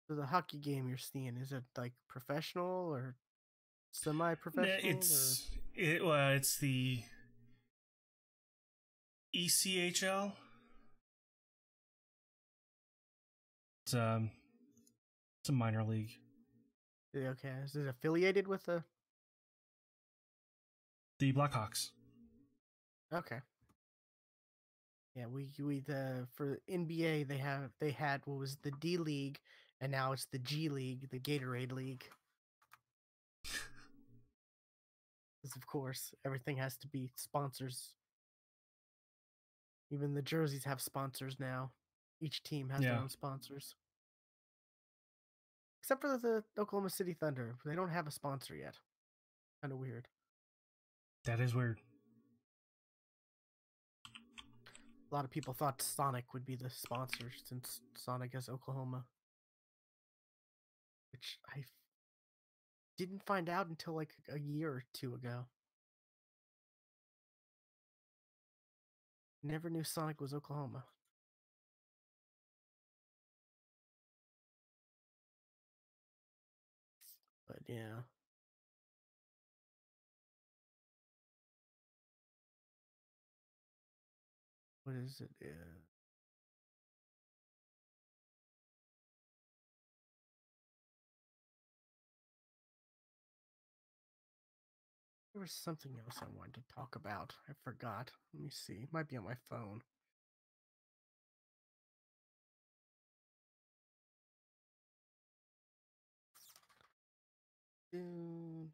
[SPEAKER 1] So the hockey game you're seeing, is it like professional or semi-professional?
[SPEAKER 2] It's the ECHL. It's a minor league.
[SPEAKER 1] Okay, is it affiliated with the
[SPEAKER 2] Blackhawks?
[SPEAKER 1] Okay. Yeah, we for NBA they had what was the D League, and now it's the G League, the Gatorade League. Because of course everything has to be sponsors. Even the jerseys have sponsors now. Each team has their own sponsors. Except for the Oklahoma City Thunder. They don't have a sponsor yet. Kind of weird.
[SPEAKER 2] That is weird.
[SPEAKER 1] A lot of people thought Sonic would be the sponsor since Sonic has Oklahoma. Which I didn't find out until like a year or two ago. Never knew Sonic was Oklahoma. But yeah. What is it? There was something else I wanted to talk about. I forgot. Let me see. It might be on my phone. Do.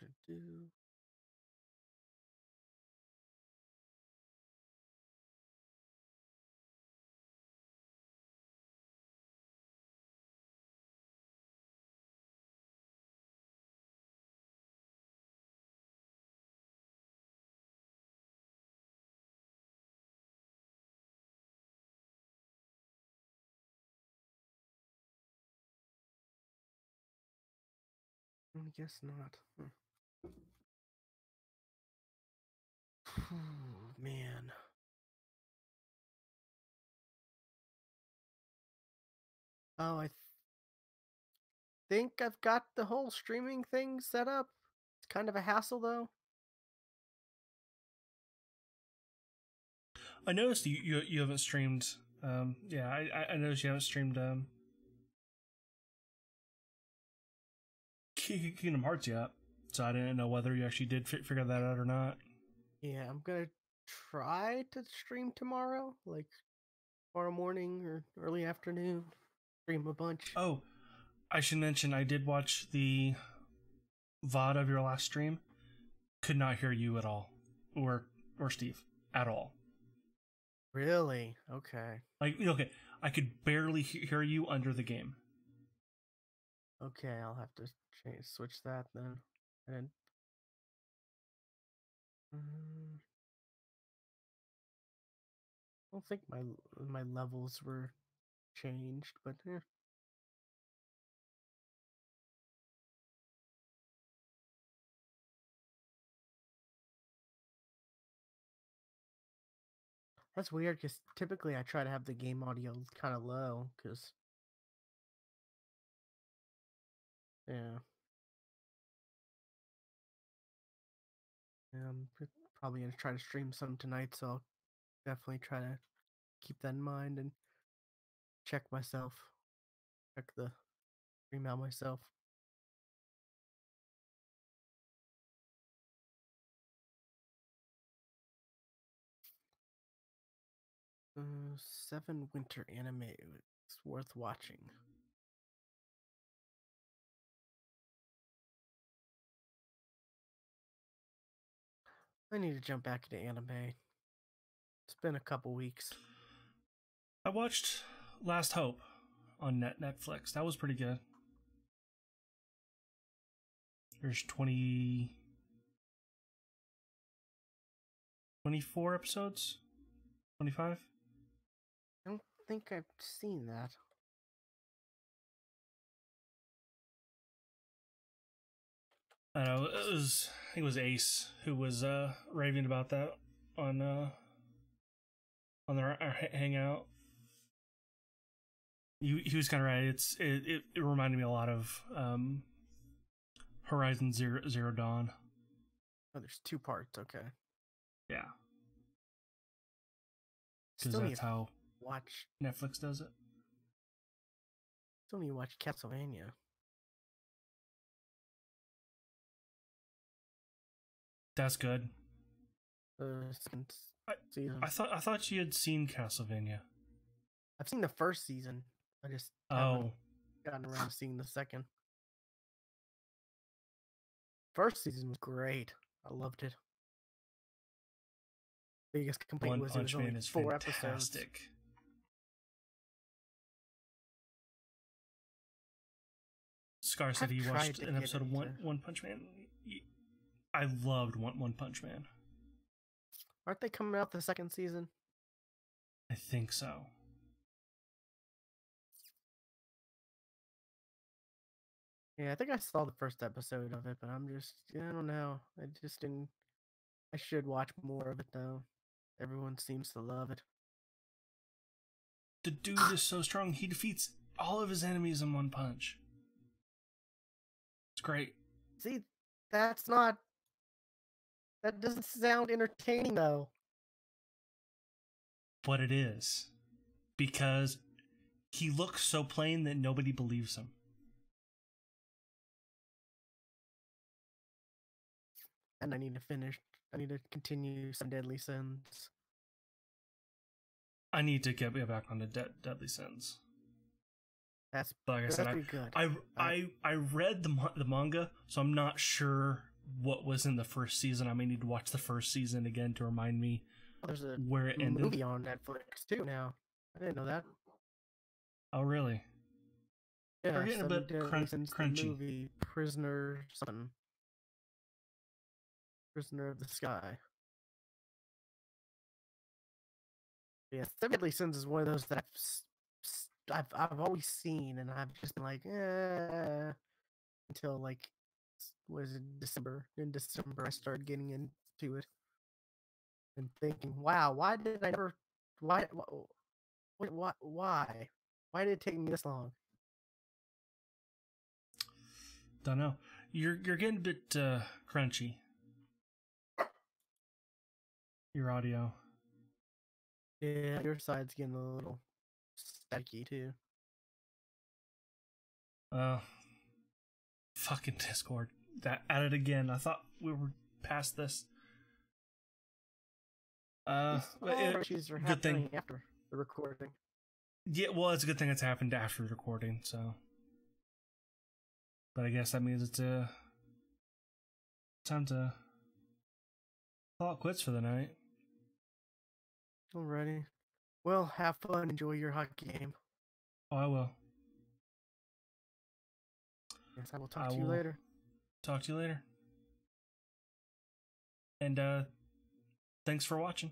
[SPEAKER 1] I guess not. Man. Oh, I think I've got the whole streaming thing set up. It's kind of a hassle, though.
[SPEAKER 2] I noticed you haven't streamed. Yeah, I noticed you haven't streamed Kingdom Hearts yet, so I didn't know whether you actually did figure that out or not.
[SPEAKER 1] Yeah, I'm gonna try to stream tomorrow, like tomorrow morning or early afternoon. Stream a bunch.
[SPEAKER 2] Oh, I should mention I did watch the VOD of your last stream. Could not hear you at all, or Steve at all.
[SPEAKER 1] Really? Okay.
[SPEAKER 2] Like, okay, I could barely hear you under the game.
[SPEAKER 1] Okay, I'll have to switch that then. And I don't think my levels were changed, but that's weird because typically I try to have the game audio kind of low because yeah. I'm probably gonna try to stream some tonight, so I'll definitely try to keep that in mind and check the stream out myself. Seven winter anime. It's worth watching. I need to jump back into anime. It's been a couple weeks.
[SPEAKER 2] I watched Last Hope on Netflix. That was pretty good. There's 24 episodes? 25?
[SPEAKER 1] I don't think I've seen that.
[SPEAKER 2] I know I think it was Ace who was raving about that on their hangout. He was kind of right. It reminded me a lot of Horizon Zero Dawn.
[SPEAKER 1] Oh, there's 2 parts. Okay.
[SPEAKER 2] Yeah. Because that's how Netflix does it.
[SPEAKER 1] Still need to watch Castlevania.
[SPEAKER 2] That's good.
[SPEAKER 1] Second season.
[SPEAKER 2] I thought you had seen Castlevania.
[SPEAKER 1] I've seen the first season. I just haven't gotten around to seeing the second. First season was great. I loved it. Biggest complaint was it was only 4 episodes.
[SPEAKER 2] Scar said he watched an episode of One Punch Man. I loved One Punch Man.
[SPEAKER 1] Aren't they coming out the second season?
[SPEAKER 2] I think so.
[SPEAKER 1] Yeah, I think I saw the first episode of it, but I don't know. I should watch more of it though. Everyone seems to love it.
[SPEAKER 2] The dude is so strong, he defeats all of his enemies in one punch. It's great.
[SPEAKER 1] See, that doesn't sound entertaining though.
[SPEAKER 2] what it is, because he looks so plain that nobody believes him.
[SPEAKER 1] And I need to continue some Deadly Sins.
[SPEAKER 2] I need to get back on the Deadly Sins.
[SPEAKER 1] That's
[SPEAKER 2] But like I said,
[SPEAKER 1] good.
[SPEAKER 2] I read the manga, so I'm not sure what was in the first season. I may need to watch the first season again to remind me where it ended.
[SPEAKER 1] There's a movie on Netflix too now. I didn't know that.
[SPEAKER 2] Oh, really?
[SPEAKER 1] Yeah,
[SPEAKER 2] we're getting a bit crunchy.
[SPEAKER 1] Movie Prisoner something. Prisoner of the Sky. Yes, Deadly Sins is one of those that I've always seen, and I've just been like, until like, was it December? In December, I started getting into it and thinking, wow, why did I never? Why? Why did it take me this long?
[SPEAKER 2] Don't know. You're getting a bit crunchy. Your audio.
[SPEAKER 1] Yeah, your side's getting a little staticky too.
[SPEAKER 2] Fucking Discord. That at it again. I thought we were past this. Good thing
[SPEAKER 1] after the recording.
[SPEAKER 2] Yeah, well, it's a good thing it's happened after the recording. So, but I guess that means it's time to call it quits for the night.
[SPEAKER 1] Alrighty. Well, have fun. Enjoy your hockey game.
[SPEAKER 2] Oh, I will.
[SPEAKER 1] Yes, I will talk to you later.
[SPEAKER 2] Talk to you later. And thanks for watching.